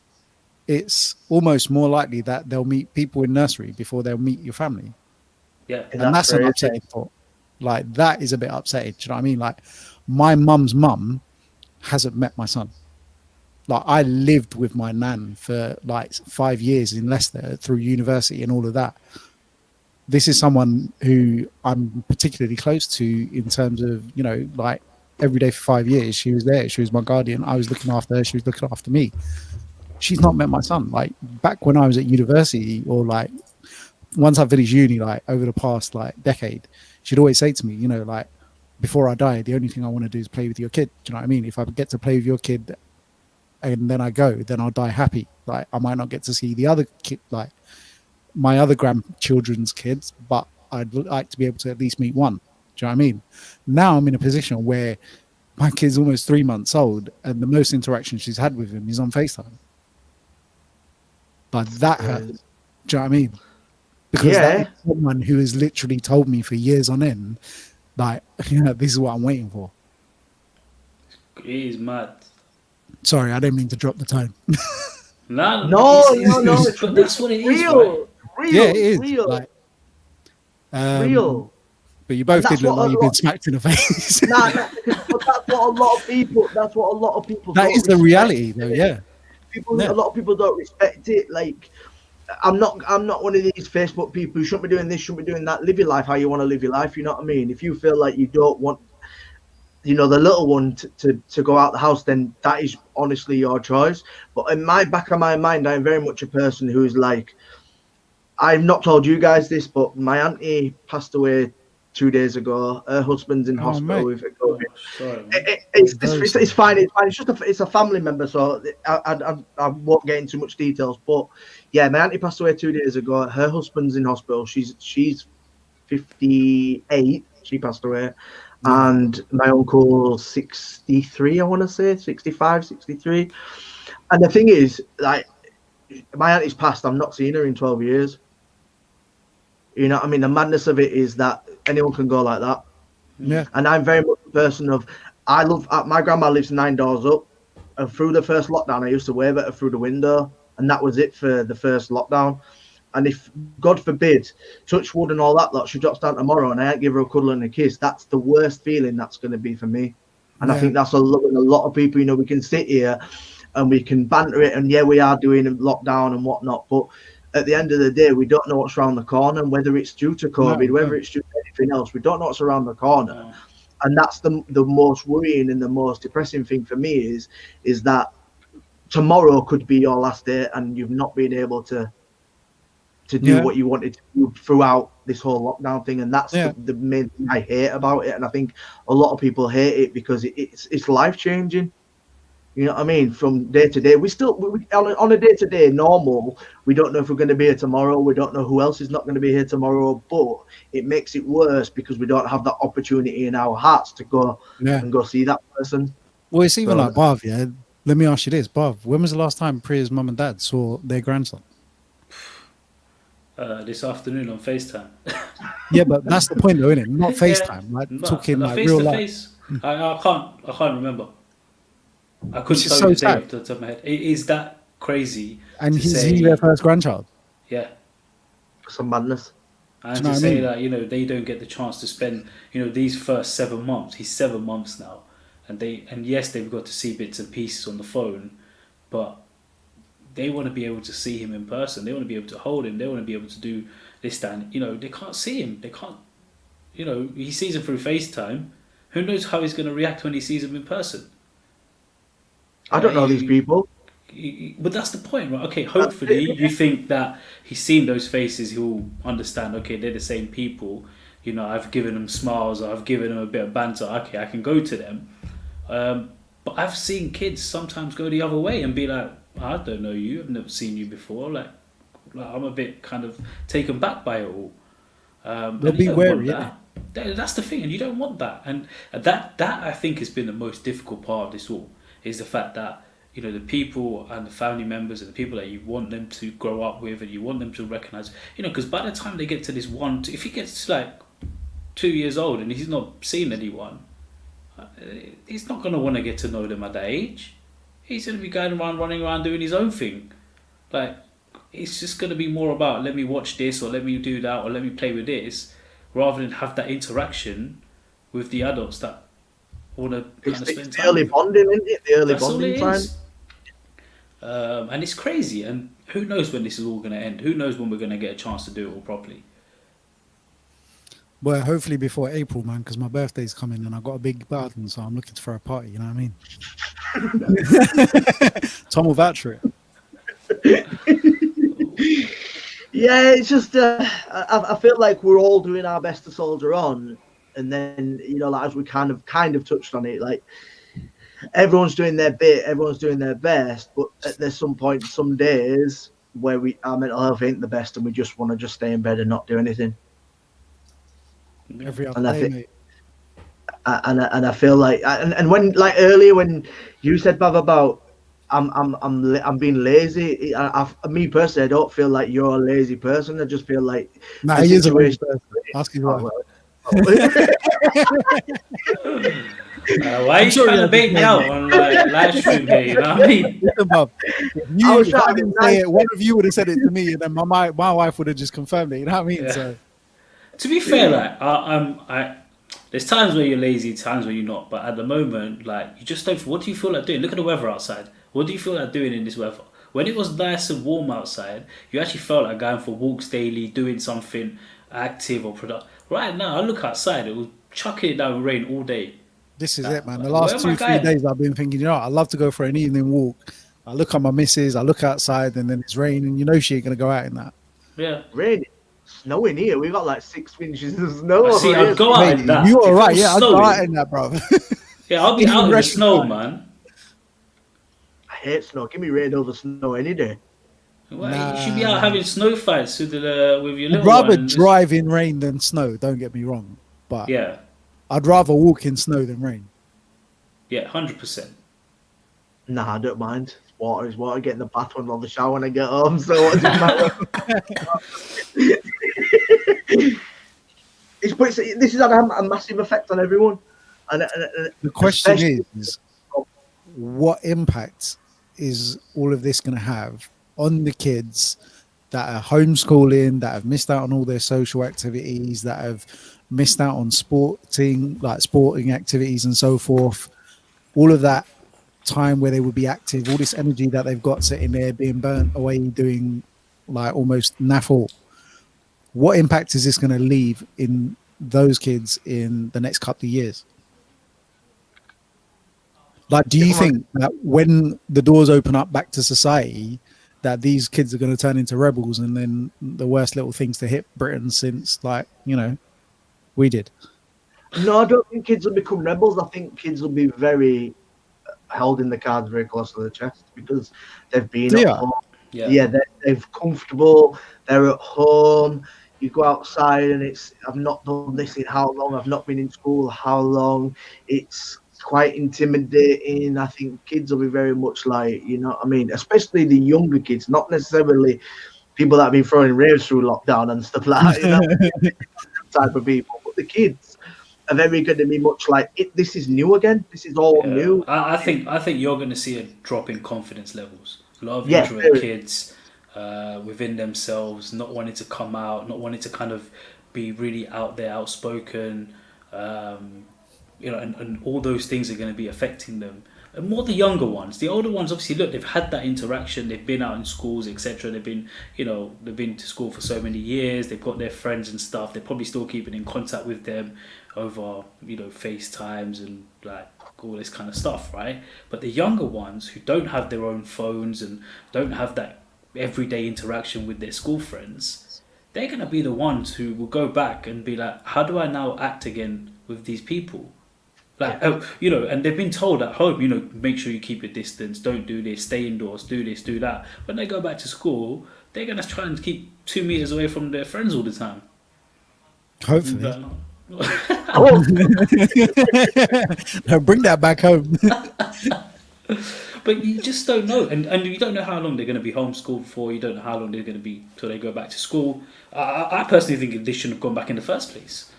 it's almost more likely that they'll meet people in nursery before they'll meet your family. Yeah, and that's an upsetting thought. Like, that is a bit upsetting. Do you know what I mean? Like, my mum's mum hasn't met my son. Like, I lived with my nan for like 5 years in Leicester through university and all of that. This is someone who I'm particularly close to in terms of, you know, like, every day for 5 years, she was there. She was my guardian. I was looking after her. She was looking after me. She's not met my son. Like, back when I was at university, or like once I finished uni, like over the past like decade, she'd always say to me, you know, like, before I die, the only thing I want to do is play with your kid. Do you know what I mean? If I get to play with your kid and then I go, then I'll die happy. Like, I might not get to see the other kid, like my other grandchildren's kids, but I'd like to be able to at least meet one. Do you know what I mean? Now I'm in a position where my kid's almost 3 months old, and the most interaction she's had with him is on FaceTime. But that hurts. Do you know what I mean? Because that is someone who has literally told me for years on end, like, you know, this is what I'm waiting for. It is mad. Sorry, I didn't mean to drop the tone. No, but that's what it is, real, right? Yeah, it is. Real. Like, real. But you both did look like you've been smacked in the face. But that's what a lot of people. That's what a lot of people. That is the reality, though. Yeah. A lot of people don't respect it. Like, I'm not one of these Facebook people who shouldn't be doing this, shouldn't be doing that. Live your life how you want to live your life. You know what I mean? If you feel like you don't want, you know, the little one to go out the house, then that is honestly your choice. But in my back of my mind, I'm very much a person who's like, I've not told you guys this, but my auntie passed away 2 days ago. Her husband's in hospital with COVID. It's fine. It's just it's a family member, so I won't get into much details. But yeah, my auntie passed away 2 days ago. Her husband's in hospital. She's 58. She passed away. And my uncle 63, I want to say 65, 63. And the thing is, like, my auntie's passed. I'm not seeing her in 12 years. You know what I mean? The madness of it is that anyone can go like that. Yeah. And I'm very much a person of, my grandma lives 9 doors up. And through the first lockdown, I used to wave at her through the window. And that was it for the first lockdown. And if, God forbid, touch wood and all that lot, she drops down tomorrow and I ain't give her a cuddle and a kiss, that's the worst feeling that's going to be for me. And I think that's a lot of people, you know, we can sit here and we can banter it. And yeah, we are doing a lockdown and whatnot. But at the end of the day, we don't know what's around the corner. And whether it's due to COVID, whether it's due to anything else, we don't know what's around the corner. And that's the most worrying and the most depressing thing for me is that tomorrow could be your last day and you've not been able to do what you wanted to do throughout this whole lockdown thing. And that's the main thing I hate about it. And I think a lot of people hate it because it's life changing. You know what I mean? From day to day, on a day to day normal. We don't know if we're going to be here tomorrow. We don't know who else is not going to be here tomorrow. But it makes it worse because we don't have that opportunity in our hearts to go and go see that person. Well, it's even like Bav. Yeah. Let me ask you this, Bav. When was the last time Priya's mum and dad saw their grandson? This afternoon on FaceTime. Yeah, but that's the point, though, isn't it? Not FaceTime, like talking like real life. I can't remember. I couldn't tell you the day off the top of my head. It is that crazy. And he's their first grandchild. Yeah. Some madness. And to say that, they don't get the chance to spend, these first 7 months. He's 7 months now. And yes, they've got to see bits and pieces on the phone, but they want to be able to see him in person. They want to be able to hold him. They want to be able to do this, that, and, they can't see him. They can't, he sees him through FaceTime. Who knows how he's going to react when he sees him in person? I don't know these people. But that's the point, right? Okay, hopefully you think that he's seen those faces, he'll understand, okay, they're the same people. I've given them smiles, I've given them a bit of banter. Okay, I can go to them. But I've seen kids sometimes go the other way and be like, I don't know you, I've never seen you before. Like I'm a bit kind of taken back by it all. They'll be wary, That's the thing, and you don't want that. And that I think has been the most difficult part of this all, is the fact that the people and the family members and the people that you want them to grow up with and you want them to recognize, because by the time they get to this if he gets to like 2 years old and he's not seen anyone, he's not going to want to get to know them at that age. He's going to be going around, running around doing his own thing. Like, it's just going to be more about, let me watch this or let me do that or let me play with this, rather than have that interaction with the adults that want to kind of spend time. Early bonding, isn't it? The early bonding time. And it's crazy, and who knows when this is all going to end? Who knows when we're going to get a chance to do it all properly? Well, hopefully before April, man, because my birthday's coming and I've got a big garden, so I'm looking to throw a party, you know what I mean? Tom will vouch for it. Yeah, it's just, I feel like we're all doing our best to soldier on, and then, like, as we kind of touched on it, like, everyone's doing their bit, everyone's doing their best, but there's some point, some days where our mental health ain't the best and we just want to just stay in bed and not do anything. Every other day, mate. And I feel like, and when, like, earlier when you said, Bav, about I'm being lazy, me personally, I don't feel like you're a lazy person. I just feel like he is a lazy person. Ask him why. Why are you trying to bait me out on live stream here? You know what I mean? One of you would have said it to me, and then my wife would have just confirmed it. You know what I mean? Yeah. So, to be fair, like there's times where you're lazy, times where you're not. But at the moment, like, you just don't. What do you feel like doing? Look at the weather outside. What do you feel like doing in this weather? When it was nice and warm outside, you actually felt like going for walks daily, doing something active or productive. Right now, I look outside, it was chucking it down with rain all day. This is it, man. The last 2-3 days I've been thinking, I'd love to go for an evening walk. I look at my missus, I look outside, and then it's raining. She ain't going to go out in that. Yeah. Raining. Snowing here. We got like 6 inches of snow. See, I'd go out in that. You are right. Yeah, I'd go out in that, bro. Yeah, I'll be out in the snow, man. I hate snow. Give me rain over snow any day. Well, you should be out having snow fights with your little I'd rather drive in rain than snow, don't get me wrong. But yeah, I'd rather walk in snow than rain. Yeah, 100%. Nah, I don't mind. Water is water. Get in the bathroom or the shower when I get home. So what does it matter? This has had a massive effect on everyone. And the question is, what impact is all of this going to have on the kids that are homeschooling, that have missed out on all their social activities, that have missed out on sporting activities and so forth? All of that time where they would be active, all this energy that they've got sitting there being burnt away doing like almost naffle. What impact is this going to leave in those kids in the next couple of years? Like, do you think that when the doors open up back to society, that these kids are going to turn into rebels and then the worst little things to hit Britain since, like, we did? No, I don't think kids will become rebels. I think kids will be very holding the cards very close to the chest because they've been Yeah. at home. Yeah. Yeah, they're comfortable. They're at home. You go outside and it's, I've not done this in how long? I've not been in school how long? It's quite intimidating. I think kids will be very much like, you know what I mean? Especially the younger kids, not necessarily people that have been throwing raves through lockdown and stuff like that, you know, type of people. But the kids are very going to be much like, this is new again. This is all Yeah. new. I think you're going to see a drop in confidence levels. A lot of Yeah, introvert kids within themselves, not wanting to come out, not wanting to kind of be really out there, outspoken, and all those things are going to be affecting them. And more the younger ones. The older ones, obviously, look, they've had that interaction. They've been out in schools, etc. They've been to school for so many years. They've got their friends and stuff. They're probably still keeping in contact with them over, FaceTimes and like all this kind of stuff, right? But the younger ones who don't have their own phones and don't have that everyday interaction with their school friends, they're going to be the ones who will go back and be like, how do I now act again with these people? Like, and they've been told at home, make sure you keep your distance, don't do this, stay indoors, do this, do that. When they go back to school, they're going to try and keep 2 meters away from their friends all the time. Hopefully. Oh, Bring that back home. But you just don't know. And you don't know how long they're going to be homeschooled for. You don't know how long they're going to be till they go back to school. I personally think they shouldn't have gone back in the first place.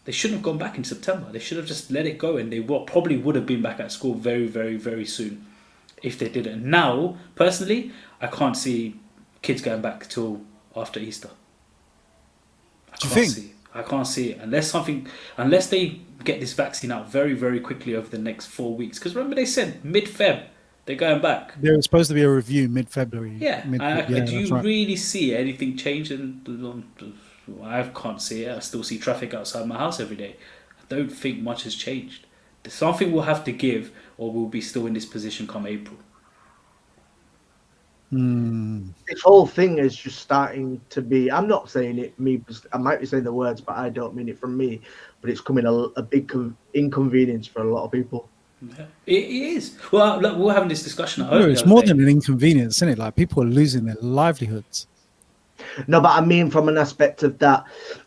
They shouldn't have gone back in September. They should have just let it go, and they probably would have been back at school very, very, very soon if they didn't. Now, personally, I can't see kids going back till after Easter. I can't see it unless they get this vaccine out very, very quickly over the next 4 weeks. Because remember, they said mid-Feb they're going back. There was supposed to be a review mid-February. Yeah. Do you right. really see anything change? I can't see it. I still see traffic outside my house every day. I don't think much has changed. Something will have to give, or we'll be still in this position come April. This whole thing is just starting to be, I'm not saying it, I might be saying the words, but I don't mean it from me, but it's coming a big inconvenience for a lot of people. Yeah, it is. Well, look, we're having this discussion at home. No, it's more than an inconvenience, isn't it? Like, people are losing their livelihoods. No, but I mean from an aspect of that,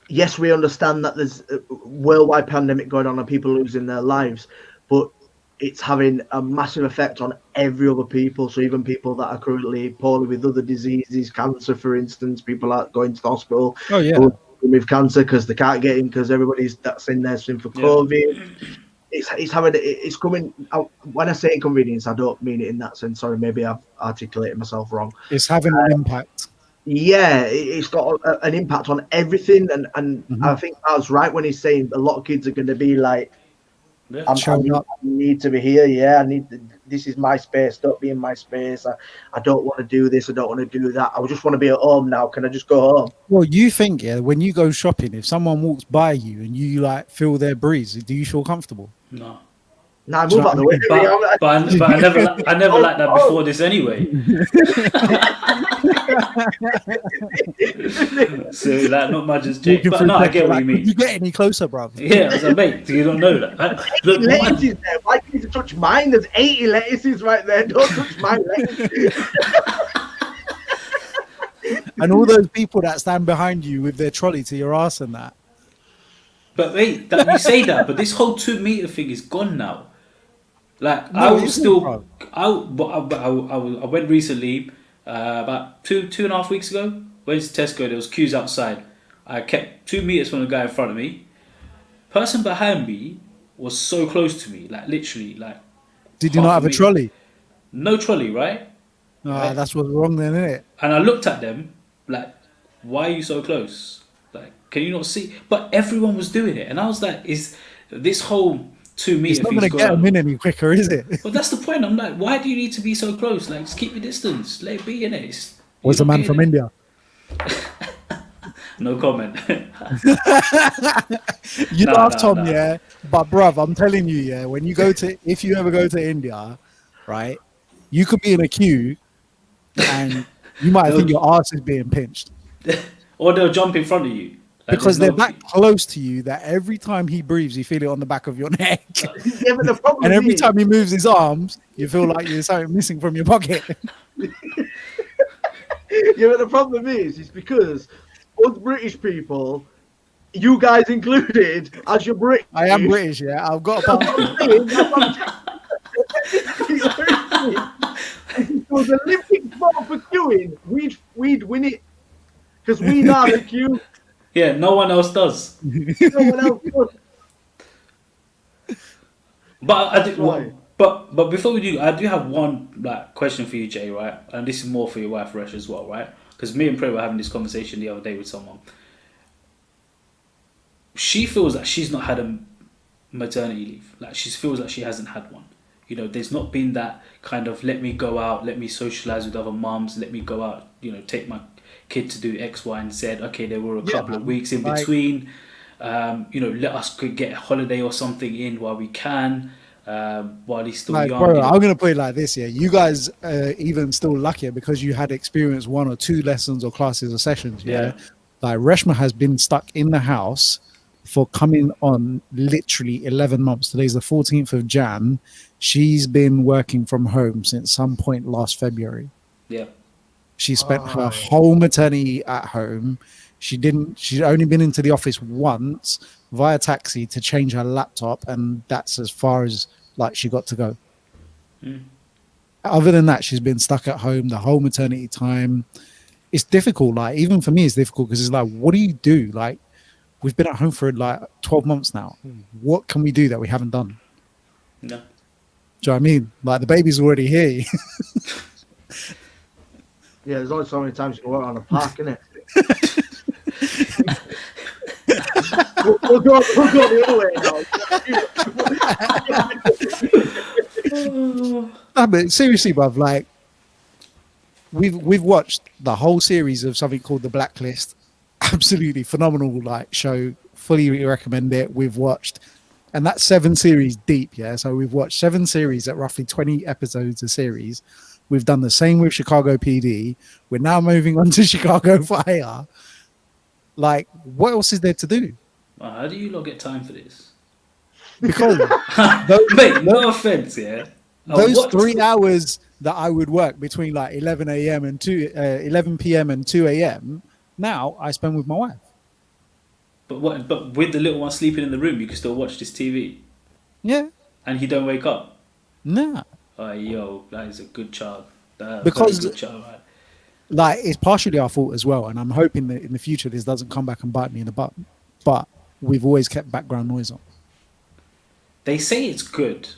yes, we understand that there's a worldwide pandemic going on and people losing their lives, but it's having a massive effect on every other people. So even people that are currently poorly with other diseases, cancer, for instance, people are going to the hospital with cancer because they can't get in because everybody's that's in there for COVID. It's coming out. When I say inconvenience, I don't mean it in that sense. Sorry, maybe I've articulated myself wrong. It's having an impact. Yeah, it's got an impact on everything, and I think I was right when he's saying a lot of kids are going to be like, I need to be here. Yeah, this is my space. Don't be in my space. I don't want to do this. I don't want to do that. I just want to be at home now. Can I just go home? Well, you think, when you go shopping, if someone walks by you and you like feel their breeze, do you feel comfortable? No. No, I move out the way. But I never liked that before this anyway. So like, not much has changed. But no, I get what you mean. You get any closer, bro? Yeah, I was like, mate, you don't know that. Look, lettuces there. Why do you need to touch mine? There's 80 lettuces right there. Don't touch my lettuce. And all those people that stand behind you with their trolley to your ass and that. But wait, you say that, but this whole 2 meter thing is gone now. Like, no, I went recently, about two and a half weeks ago. Went to Tesco, there was queues outside. I kept 2 meters from the guy in front of me. Person behind me was so close to me, like literally, like. Did you not have a trolley? No trolley, right? Right? That's what's wrong then, isn't it? And I looked at them, like, why are you so close? Like, can you not see? But everyone was doing it, and I was like, is this whole 2 meter? It's not going to get them in any quicker, is it? Well, that's the point. I'm like, why do you need to be so close? Like, just keep your distance. Let it be in it. Was the man from India? No comment. You laugh, Tom, yeah. But bruv, I'm telling you, yeah, when you if you ever go to India, right, you could be in a queue and you might think your ass is being pinched. Or they'll jump in front of you. Like, because there's they're no. that close to you that every time he breathes, you feel it on the back of your neck. Yeah, but the problem And every is, time he moves his arms, you feel like there's something missing from your pocket. yeah, but the problem is because us British people, you guys included, as you're British. I am British, yeah. I've got a That's what I'm passport. saying. That's what I'm saying. If it was Olympic sport for queuing, we'd win it because we know how to queue. Yeah, no one else does. No one else does. But I do, Right. but before we do, I do have one like question for you, Jay. Right, and this is more for your wife, Resh, as well, right? Because me and Prey were having this conversation the other day with someone. She feels that she's not had a maternity leave. Like she feels like she hasn't had one. You know, there's not been that kind of let me go out, let me socialize with other mums, let me go out. You know, take my kid to do X, Y, and Z. Okay, there were a couple of weeks in between. You know, let us get a holiday or something in while we can, while he's still Like, young. bro, You know. I'm gonna put it like this: yeah, you guys even still luckier because you had experienced 1 or 2 lessons or classes or sessions. Yeah, like Reshma has been stuck in the house for coming on literally 11 months. Today's the 14th of Jan. She's been working from home since some point last February. Yeah. She spent her whole maternity at home. She'd only been into the office once via taxi to change her laptop, and that's as far as like she got to go. Other than that, she's been stuck at home the whole maternity time. It's difficult. Like, even for me, it's difficult because it's like, what do you do? Like, we've been at home for like 12 months now. What can we do that we haven't done? No. Do you know what I mean? Like, the baby's already here. Yeah, there's only so many times you can work on a park, innit? we'll go the other way now. No, but seriously, bruv, like, we've watched the whole series of something called The Blacklist. Absolutely phenomenal, like, show. Fully recommend it. We've watched, and that's 7 series deep, yeah. So we've watched 7 series at roughly 20 episodes a series. We've done the same with Chicago PD. We're now moving on to Chicago Fire. Like, what else is there to do? How do you lot get time for this? Because Mate, no offense, yeah. those 3 hours that I would work between like 11 a.m. and 11 p.m. and 2 a.m. now I spend with my wife. But what? But with the little one sleeping in the room, you can still watch this TV. Yeah. And he don't wake up. Nah. Oh, yo, that is a good child. Because good child, right? like, it's partially our fault as well, and I'm hoping that in the future this doesn't come back and bite me in the butt. But we've always kept background noise on. They say it's good.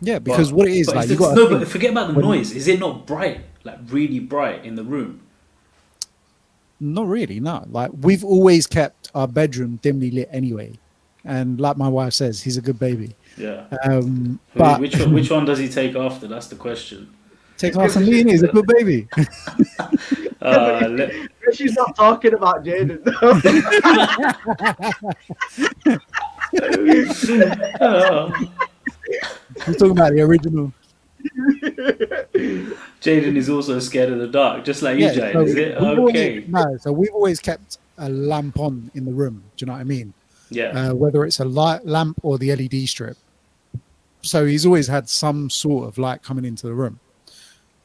Yeah, because what it is, like, you got but forget about the noise. Is it not bright, like really bright in the room? Not really, no. Like, we've always kept our bedroom dimly lit anyway, and like my wife says, he's a good baby. Yeah. But which one does he take after? That's the question. Take after me, and he's a good baby. She's not talking about Jaden. He's talking about the original. Jaden is also scared of the dark, just like you, Jay. Is it okay? So we've always kept a lamp on in the room. Do you know what I mean? Yeah. Whether it's a light lamp or the LED strip. So he's always had some sort of light coming into the room.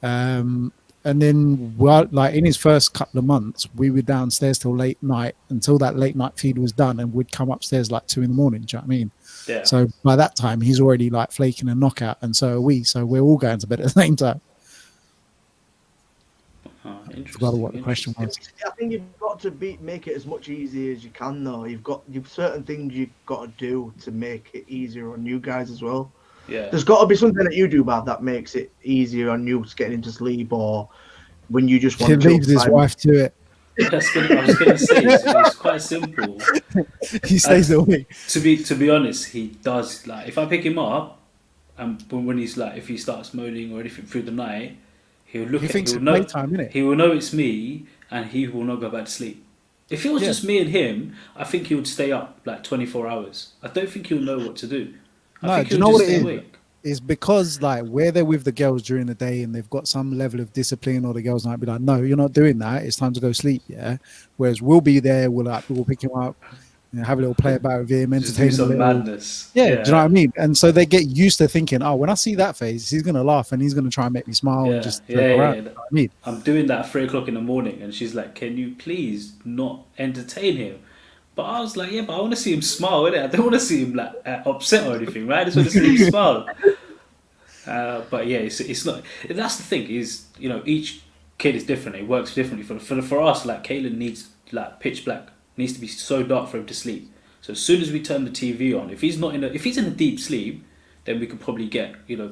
And then, like, in his first couple of months, we were downstairs till late night until that late night feed was done, and we'd come upstairs like 2 a.m. Do you know what I mean? Yeah. So by that time, he's already like flaking a knockout, and so are we. So we're all going to bed at the same time. I forgot what the question was. I think you've got to make it as much easier as you can, though. You've certain things you've got to do to make it easier on you guys as well. Yeah. There's got to be something that you do, Bob, that makes it easier on you getting into sleep, or when you just want to leaves his wife to it. I was going to say it's quite simple. He stays awake. To be honest, he does. Like, if I pick him up, and when he's like, if he starts moaning or anything through the night, he'll look. He thinks he'll it's know, playtime, innit? He will know it's me, and he will not go back to sleep. If it was just me and him, I think he would stay up like 24 hours. I don't think he'll know what to do. I think do you know what it is? awake. it's because like where they're with the girls during the day and they've got some level of discipline, or the girls might be like, no, you're not doing that. It's time to go sleep. Yeah. Whereas we'll be there. We'll pick him up, have a little play about with him, Just do entertain him a some little. madness. Yeah. Do you know what I mean? And so they get used to thinking, oh, when I see that face, he's gonna laugh and he's gonna try and make me smile and just joke around. You know what I mean? I'm doing that at 3 o'clock in the morning, and she's like, "Can you please not entertain him?" But I was like, "Yeah, but I want to see him smile, innit? I don't want to see him like upset or anything, right? I just want to see him smile." But yeah, it's not. That's the thing is, you know, each kid is different. It works differently. For us, like Kaylin needs like pitch black. Needs to be so dark for him to sleep. So as soon as we turn the TV on, if he's in a deep sleep, then we could probably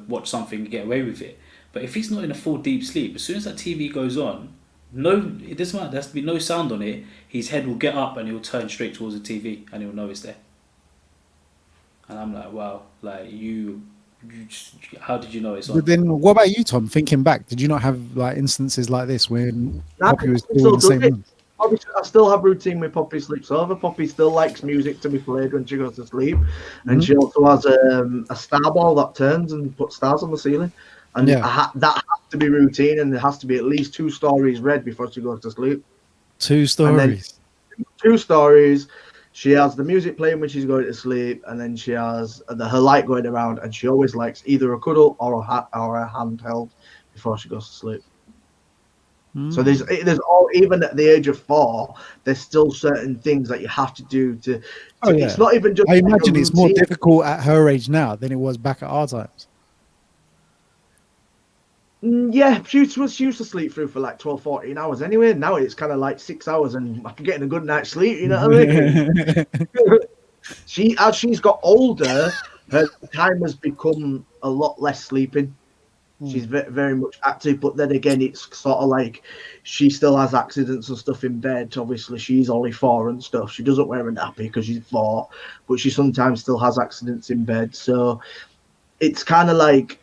watch something and get away with it. But if he's not in a full deep sleep, as soon as that TV goes on, it doesn't matter. There has to be no sound on it. His head will get up and he'll turn straight towards the TV and he'll know it's there. And I'm like, wow, like you just, how did you know it's on? But then, what about you, Tom? Thinking back, did you not have like instances like this when Poppy was still in the same room? Obviously, I still have routine with Poppy sleeps over. Poppy still likes music to be played when she goes to sleep, and she also has a star ball that turns and puts stars on the ceiling, and that has to be routine, and there has to be at least 2 stories read before she goes to sleep. 2 stories. 2 stories. She has the music playing when she's going to sleep, and then she has her light going around, and she always likes either a cuddle or a handheld before she goes to sleep. So there's even at the age of 4, there's still certain things that you have to do to it's not even just. I imagine it's more difficult at her age now than it was back at our times. Yeah, she used to sleep through for like 12, 14 hours anyway. Now it's kind of like 6 hours and I'm getting a good night's sleep, you know what I mean? As she's got older, her time has become a lot less sleeping. She's very much active, but then again, it's sort of like she still has accidents and stuff in bed. Obviously, she's only 4 and stuff. She doesn't wear a nappy because she's 4, but she sometimes still has accidents in bed. So it's kind of like,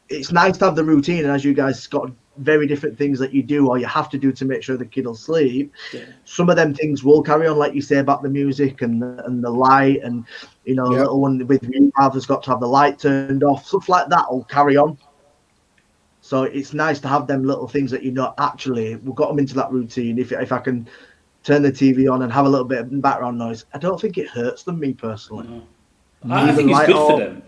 it's nice to have the routine, and as you guys got very different things that you do or you have to do to make sure the kid will sleep. Yeah. Some of them things will carry on, like you say about the music and the light, and little one with you has got to have the light turned off. Stuff like that will carry on. So it's nice to have them little things that actually we've got them into that routine. If I can turn the TV on and have a little bit of background noise, I don't think it hurts them, me personally. No. I think it's good for them.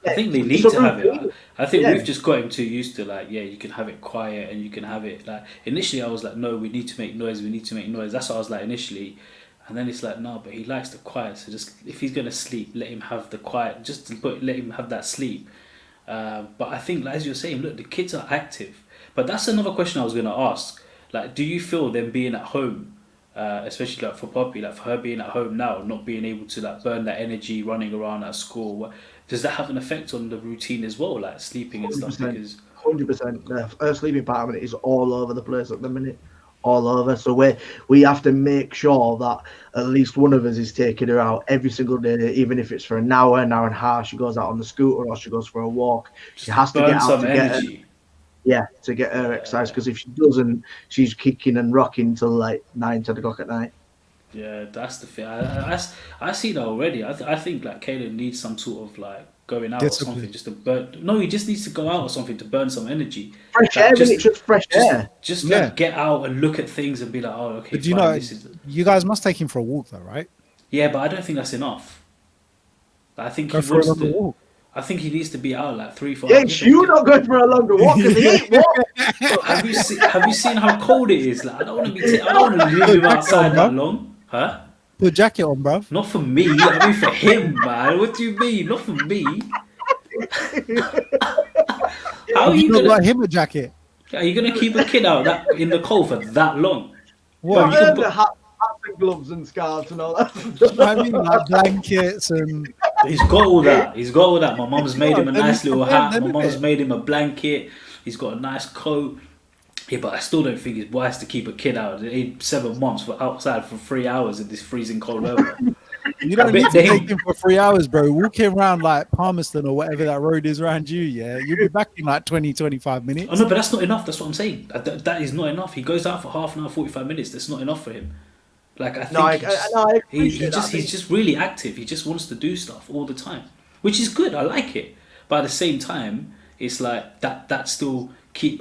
I think they need to have it. I think we've just got him too used to you can have it quiet and you can have it like. Initially, I was like, no, we need to make noise. That's what I was like initially, and then it's like, no, but he likes the quiet. So just if he's gonna sleep, let him have the quiet. Let him have that sleep. But I think, as you're saying, look, the kids are active. But that's another question I was gonna ask. Like, do you feel them being at home, especially like for Poppy, like for her being at home now, not being able to like burn that energy running around at school? Does that have an effect on the routine as well, like sleeping and stuff? Because 100%, her sleeping pattern is all over the place at the minute, all over. So we have to make sure that at least one of us is taking her out every single day, even if it's for an hour and a half. She goes out on the scooter or she goes for a walk. She has to get out to energy. To get her exercise, because if she doesn't, she's kicking and rocking till like 9, 10 o'clock at night. Yeah, that's the thing. I see that already. I think like Kaylin needs some sort of like going out or something just to burn. No, he just needs to go out or something to burn some energy. Fresh air, just fresh air. Just like get out and look at things and be like, oh, okay. But you guys must take him for a walk though, right? Yeah, but I don't think that's enough. I think go for a longer walk. I think he needs to be out like 3-4 hours. Yeah, you not going for a longer walk because he ain't walking. Have you seen how cold it is? Like, I don't want to leave him outside that long. Huh? Put a jacket on, bruv. Not for me. I mean for him, man. What do you mean? Not for me. How are you gonna got him a jacket? Are you gonna keep a kid out in the cold for that long? What? You can put hats and gloves and scarves and all that. I mean, like blankets and. He's got all that. My mum's made him a nice little hat. My mum's made him a blanket. He's got a nice coat. Yeah, but I still don't think it's wise to keep a kid out 7 months for outside for 3 hours in this freezing cold weather. You don't need to take him for 3 hours, bro. Walk him around like Palmerston or whatever that road is around you, yeah? You'll be back in like 20, 25 minutes. Oh, no, but that's not enough. That's what I'm saying. That is not enough. He goes out for half an hour, 45 minutes. That's not enough for him. Like, I think he's just really active. He just wants to do stuff all the time, which is good. I like it. But at the same time, it's like that still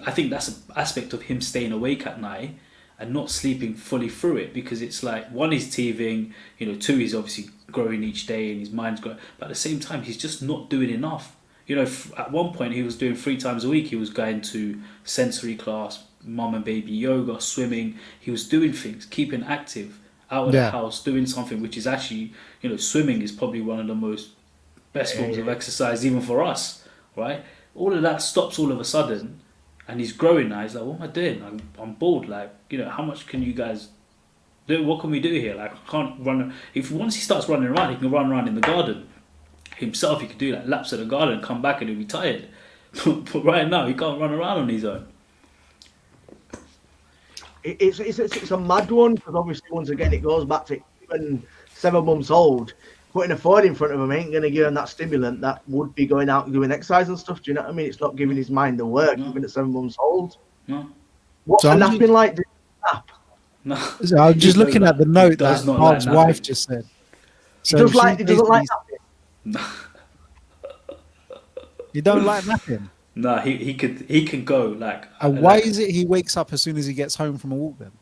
I think that's an aspect of him staying awake at night and not sleeping fully through it, because it's like, one, he's teething, two, he's obviously growing each day and his mind's growing, but at the same time he's just not doing enough. At one point he was doing 3 times a week. He was going to sensory class, mum and baby yoga, swimming. He was doing things, keeping active, out of the house, doing something, which is actually, swimming is probably one of the most best forms of exercise, even for us, right? All of that stops all of a sudden, and he's growing now. He's like, what am I doing? I'm bored. Like, how much can you guys do? What can we do here? Like, I can't run. Once he starts running around, he can run around in the garden himself. He could do like laps of the garden, come back, and he'll be tired. But right now, he can't run around on his own. It's a mad one, because obviously, once again, it goes back to even 7 months old. Putting a phone in front of him ain't going to give him that stimulant that would be going out and doing exercise and stuff. Do you know what I mean? It's not giving his mind the work, even at 7 months old. No. What's the napping like? Did you nap? No. So I'm just looking at the note that Bob's wife just said. So he doesn't like napping? No. You don't like napping? No, he can go like. And why is it he wakes up as soon as he gets home from a walk then?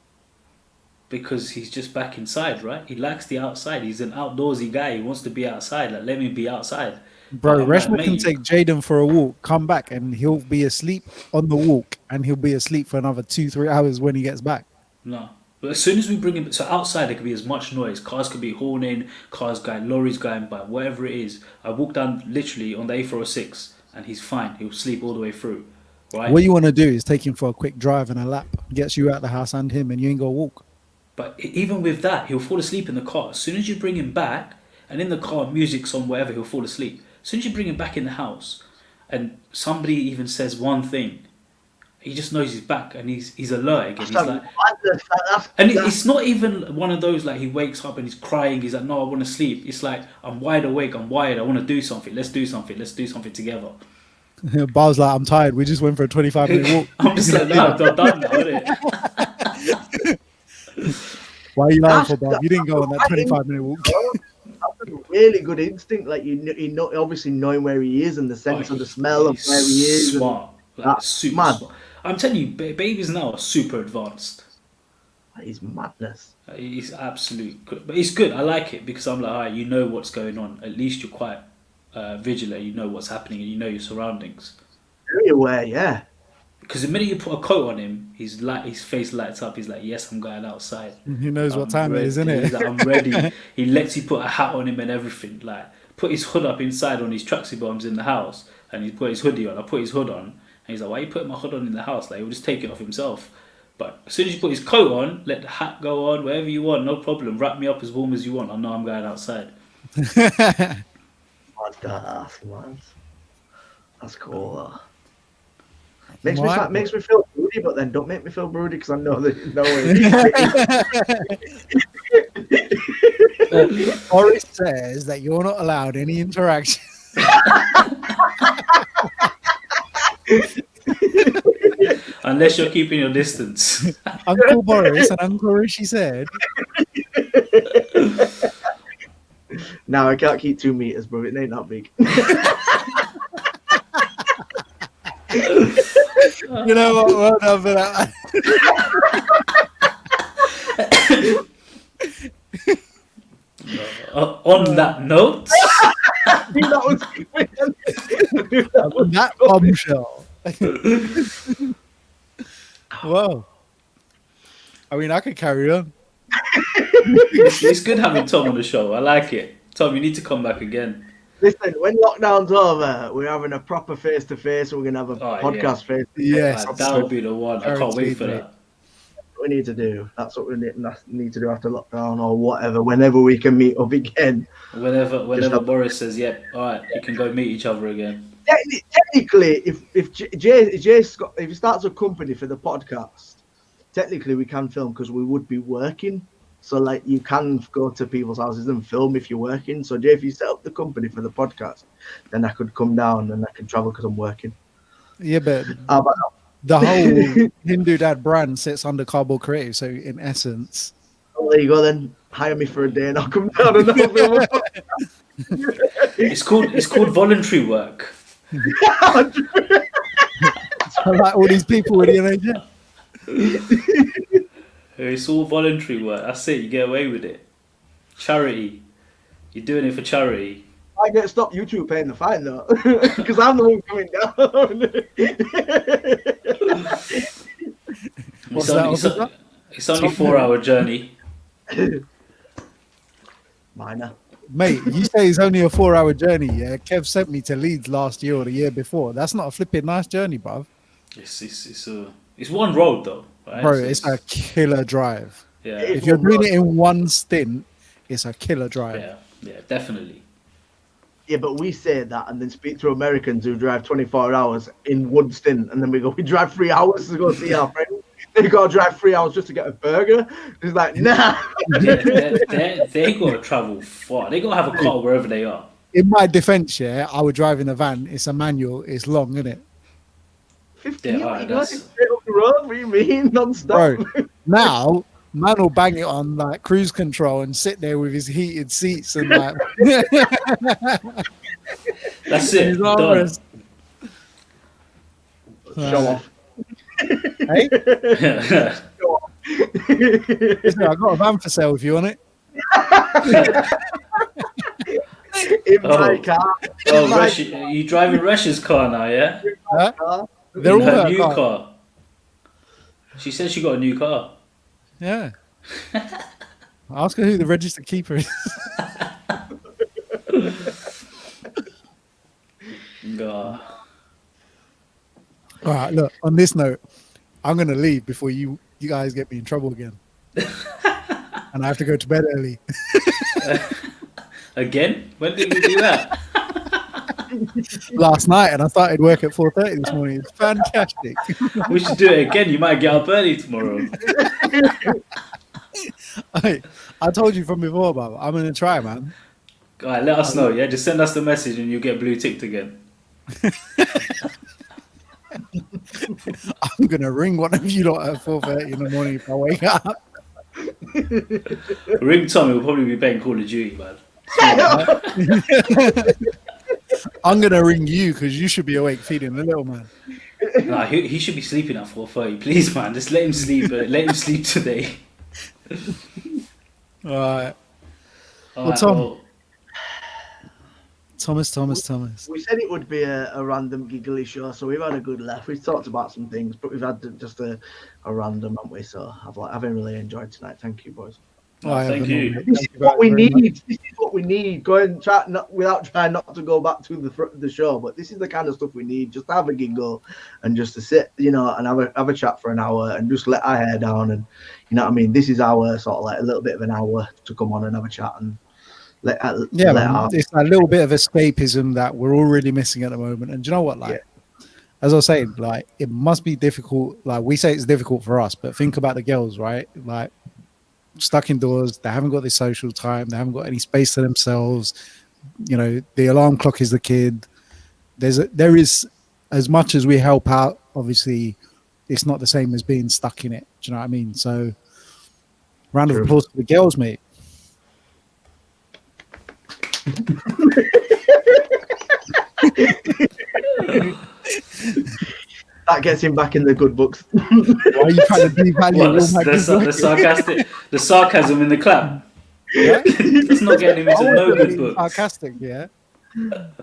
Because he's just back inside, right? He likes the outside. He's an outdoorsy guy. He wants to be outside. Like, let me be outside. Bro, Reshma can take Jaden for a walk, come back, and he'll be asleep on the walk, and he'll be asleep for another 2-3 hours when he gets back. No. But as soon as we bring him... So outside, there could be as much noise. Cars could be horning, cars going, lorries going by, whatever it is. I walk down literally on the A406, and he's fine. He'll sleep all the way through, right? What you want to do is take him for a quick drive and a lap. Gets you out the house and him, and you ain't got to walk. But even with that, he'll fall asleep in the car. As soon as you bring him back, and in the car, music's on, whatever, he'll fall asleep. As soon as you bring him back in the house, and somebody even says one thing, he just knows he's back, and he's alert again. He's like, and it's not even one of those like he wakes up and he's crying. He's like, no, I want to sleep. It's like, I'm wide awake. I'm wired. I want to do something. Let's do something. Let's do something together. Bob's like, I'm tired. We just went for a 25-minute walk. I'm just like, no, I'm done now, innit? Why are you lying for, Bob? You didn't go on that 25-minute walk. That's a really good instinct. Like, you know, obviously knowing where he is and the sense of the smell of where he is. Smart. Like, super mad. Smart. I'm telling you, babies now are super advanced. That is madness. It's absolute good. But it's good. I like it because I'm like, all right, you know what's going on. At least you're quite vigilant. You know what's happening and you know your surroundings. Very aware, yeah. Because the minute you put a coat on him, his face lights up. He's like, yes, I'm going outside. He knows what time it is, innit? He's like, I'm ready. He lets you put a hat on him and everything. Like, put his hood up inside on his tracksuit bombs in the house, and he put his hoodie on. I put his hood on, and he's like, why are you putting my hood on in the house? Like, he'll just take it off himself. But as soon as you put his coat on, let the hat go on, wherever you want, no problem. Wrap me up as warm as you want. I know I'm going outside. That's cool. Makes me feel broody, but then don't make me feel broody because I know there's no way. Boris says that you're not allowed any interaction. Unless you're keeping your distance. Uncle Boris and Uncle Rishi said. No, I can't keep 2 meters, bro. It ain't that big. You know what? Well done for that. On that note, on that bombshell. Wow. I mean, I could carry on. It's good having Tom on the show. I like it. Tom, you need to come back again. Listen, when lockdown's over, we're having a proper face-to-face. We're going to have a podcast face. Yes. That would be the one. I can't wait for that. What we need to do. That's what we need to do after lockdown or whatever, whenever we can meet up again. Whenever Boris says, yeah, all right, you can go meet each other again. Technically, if Jay if he starts a company for the podcast, technically we can film because we would be working. So, like, you can go to people's houses and film if you're working. So, Jay, if you set up the company for the podcast, then I could come down and I can travel because I'm working. Yeah, but the whole HinduDad brand sits under Cardboard Creative. So, in essence... Oh, there you go, then. Hire me for a day and I'll come down and I'll film. It's called voluntary work. So like all these people with the NHS. It's all voluntary work. That's it. You get away with it. Charity. You're doing it for charity. I get stopped. You two paying the fine though, because I'm the one coming down. What's that, officer? It's only 4-hour journey. Minor. Mate, you say it's only a 4-hour journey, yeah? Kev sent me to Leeds last year or the year before. That's not a flipping nice journey, bruv. It's one road though, right? Bro, it's a killer drive. Yeah. If you're doing it in one stint, it's a killer drive. Yeah, definitely. Yeah, but we say that and then speak to Americans who drive 24 hours in one stint, and then we drive 3 hours to go see our friends. They got to drive 3 hours just to get a burger. It's like, nah. They got to travel far. They got to have a car wherever they are. In my defense, yeah, I would drive in a van. It's a manual. It's long, isn't it? 15 Yeah, you got straight up the road. What do you mean? Non-stop. Bro, now, man will bang it on like cruise control and sit there with his heated seats and like... That's it. Done. Show off. Hey? Listen, I got a van for sale if you want it. In my car. Oh, Resh, you driving Resh's car now, yeah? Huh? They're all her new car. car. She said she got a new car. Yeah. Ask her who the registered keeper is. God. All right, look, on this note, I'm going to leave before you guys get me in trouble again. And I have to go to bed early. Again? When did we do that? Last night, and I started work at 4:30 this morning. It's fantastic. We should do it again. You might get up early tomorrow. I told you from before, Bob. I'm going to try, man. All right, let us know, yeah? Just send us the message and you'll get blue ticked again. I'm going to ring one of you lot at 4:30 in the morning if I wake up. Ring Tommy, will probably be playing Call of Duty, man. I'm going to ring you because you should be awake feeding the little man. Nah, he should be sleeping at 4:30. Please, man, just let him sleep. Let him sleep today. All right. All Well, right, Tom. well, Thomas. We said it would be a random giggly show, so we've had a good laugh. We've talked about some things, but we've had just a random, haven't we? So I've been really enjoyed tonight. Thank you, boys. thank you. This is what we need. This is what we need. Go and try without trying not to go back to the show, but this is the kind of stuff we need. Just to have a giggle and just to sit, and have a chat for an hour and just let our hair down, and you know what I mean. This is our sort of like a little bit of an hour to come on and have a chat and it's a little bit of escapism that we're all really missing at the moment. And do you know what? Like, as I was saying, like it must be difficult. Like we say it's difficult for us, but think about the girls, right? Like stuck indoors, they haven't got this social time, they haven't got any space to themselves. The alarm clock is the kid. There is as much as we help out. Obviously, it's not the same as being stuck in it. Do you know what I mean? So, round of applause for the girls, mate. That gets him back in the good books. Why are you trying to devalue the sarcasm in the clap? Yeah? That's not getting him into no good books. Sarcastic, yeah.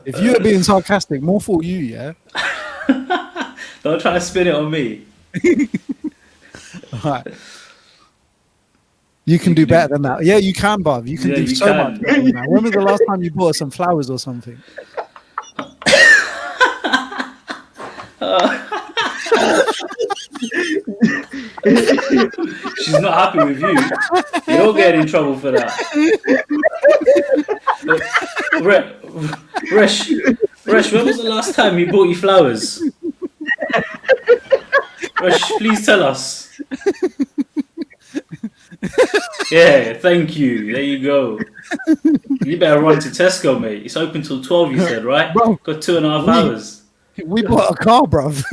If you were being sarcastic, more for you, yeah. Don't try to spin it on me. All right. You can do better than that. Yeah, you can, Bob. You can do so much better than that. When was the last time you bought her some flowers or something? She's not happy with you. You're getting in trouble for that. Resh, when was the last time he bought you flowers? Resh, please tell us. Yeah, thank you. There you go. You better run to Tesco, mate. It's open till 12, you said, right? Bro, got 2.5 hours. We bought a car, bruv.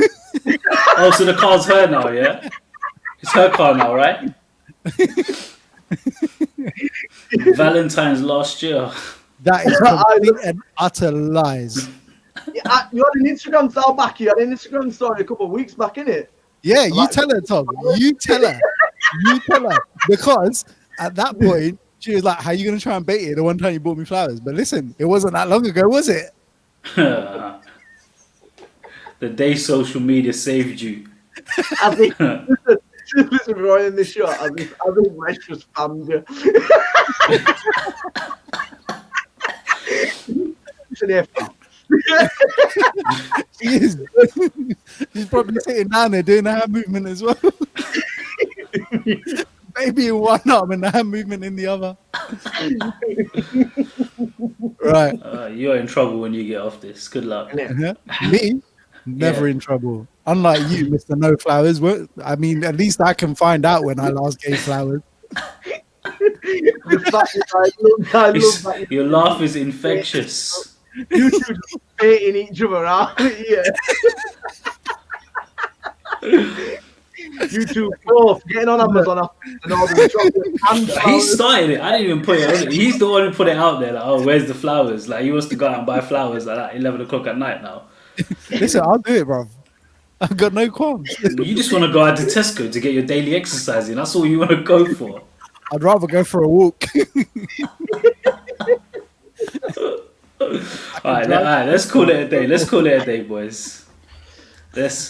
Oh, so the car's her now, yeah? It's her car now, right? Valentine's last year. That is complete and utter lies. You had an Instagram style back. You had an Instagram story a couple of weeks back, innit? Yeah, you Like- tell her, Tom. You tell her. You tell her. Because at that point, she was like, how are you going to try and bait it the one time you bought me flowers? But listen, it wasn't that long ago, was it? The day social media saved you. I think, listen, Roy, in this shot, I think Wes just spammed you. Listen here, fam. She is. She's probably sitting down there doing the hand movement as well. Maybe in one arm and the hand movement in the other. Right. You're in trouble when you get off this. Good luck. Yeah. Me? Never Yeah. in trouble. Unlike you, Mr. No Flowers. I mean, at least I can find out when I last gave flowers. The fact that I love that Your laugh is infectious. you two just baiting each other out. Yeah. You two both getting on Amazon and ordering chocolate and He flowers. started it. I didn't even put it on. He's the one who put it out there. Like, oh, where's the flowers? Like, he wants to go out and buy flowers like that 11 o'clock at night now. Listen, I'll do it, bro. I've got no qualms. You just want to go out to Tesco to get your daily exercise in. That's all you want to go for. I'd rather go for a walk. All right, let's call it a day. Let's call it a day, boys. Let's.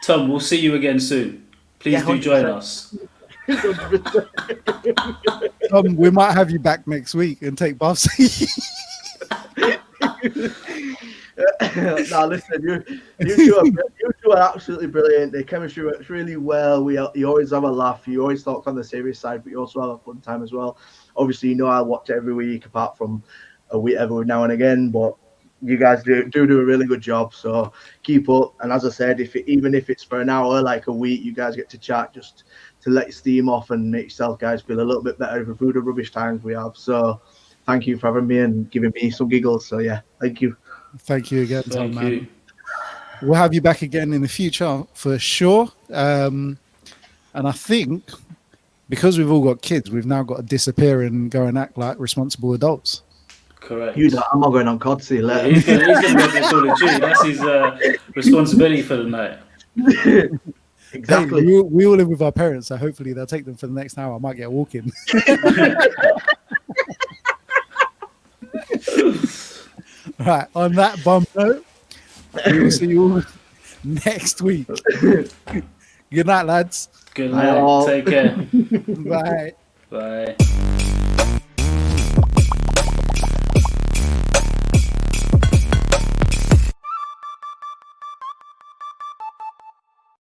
Tom, we'll see you again soon. Please do join 100%. us. We might have you back next week and take baths. No, listen, you two are absolutely brilliant. The chemistry works really well. You always have a laugh. You always talk on the serious side, but you also have a fun time as well. Obviously, you know I watch it every week, apart from a week every now and again. But you guys do a really good job. So keep up. And as I said, even if it's for an hour, like a week, you guys get to chat just to let your steam off and make yourself guys feel a little bit better through the rubbish times we have. So thank you for having me and giving me some giggles. So yeah, thank you. Thank you again, Tom, Thank man. you. We'll have you back again in the future for sure. And I think because we've all got kids, we've now got to disappear and go and act like responsible adults. Correct. I'm not going on COD. See you Yeah, later. he's going to be Call of Duty. That's his responsibility for the night. Exactly. Hey, we all live with our parents, so hopefully they'll take them for the next hour. I might get a walk in. Right, on that bum note, we will see you all next week. Good night, lads. Good Bye night. all. Take care. Bye. Bye.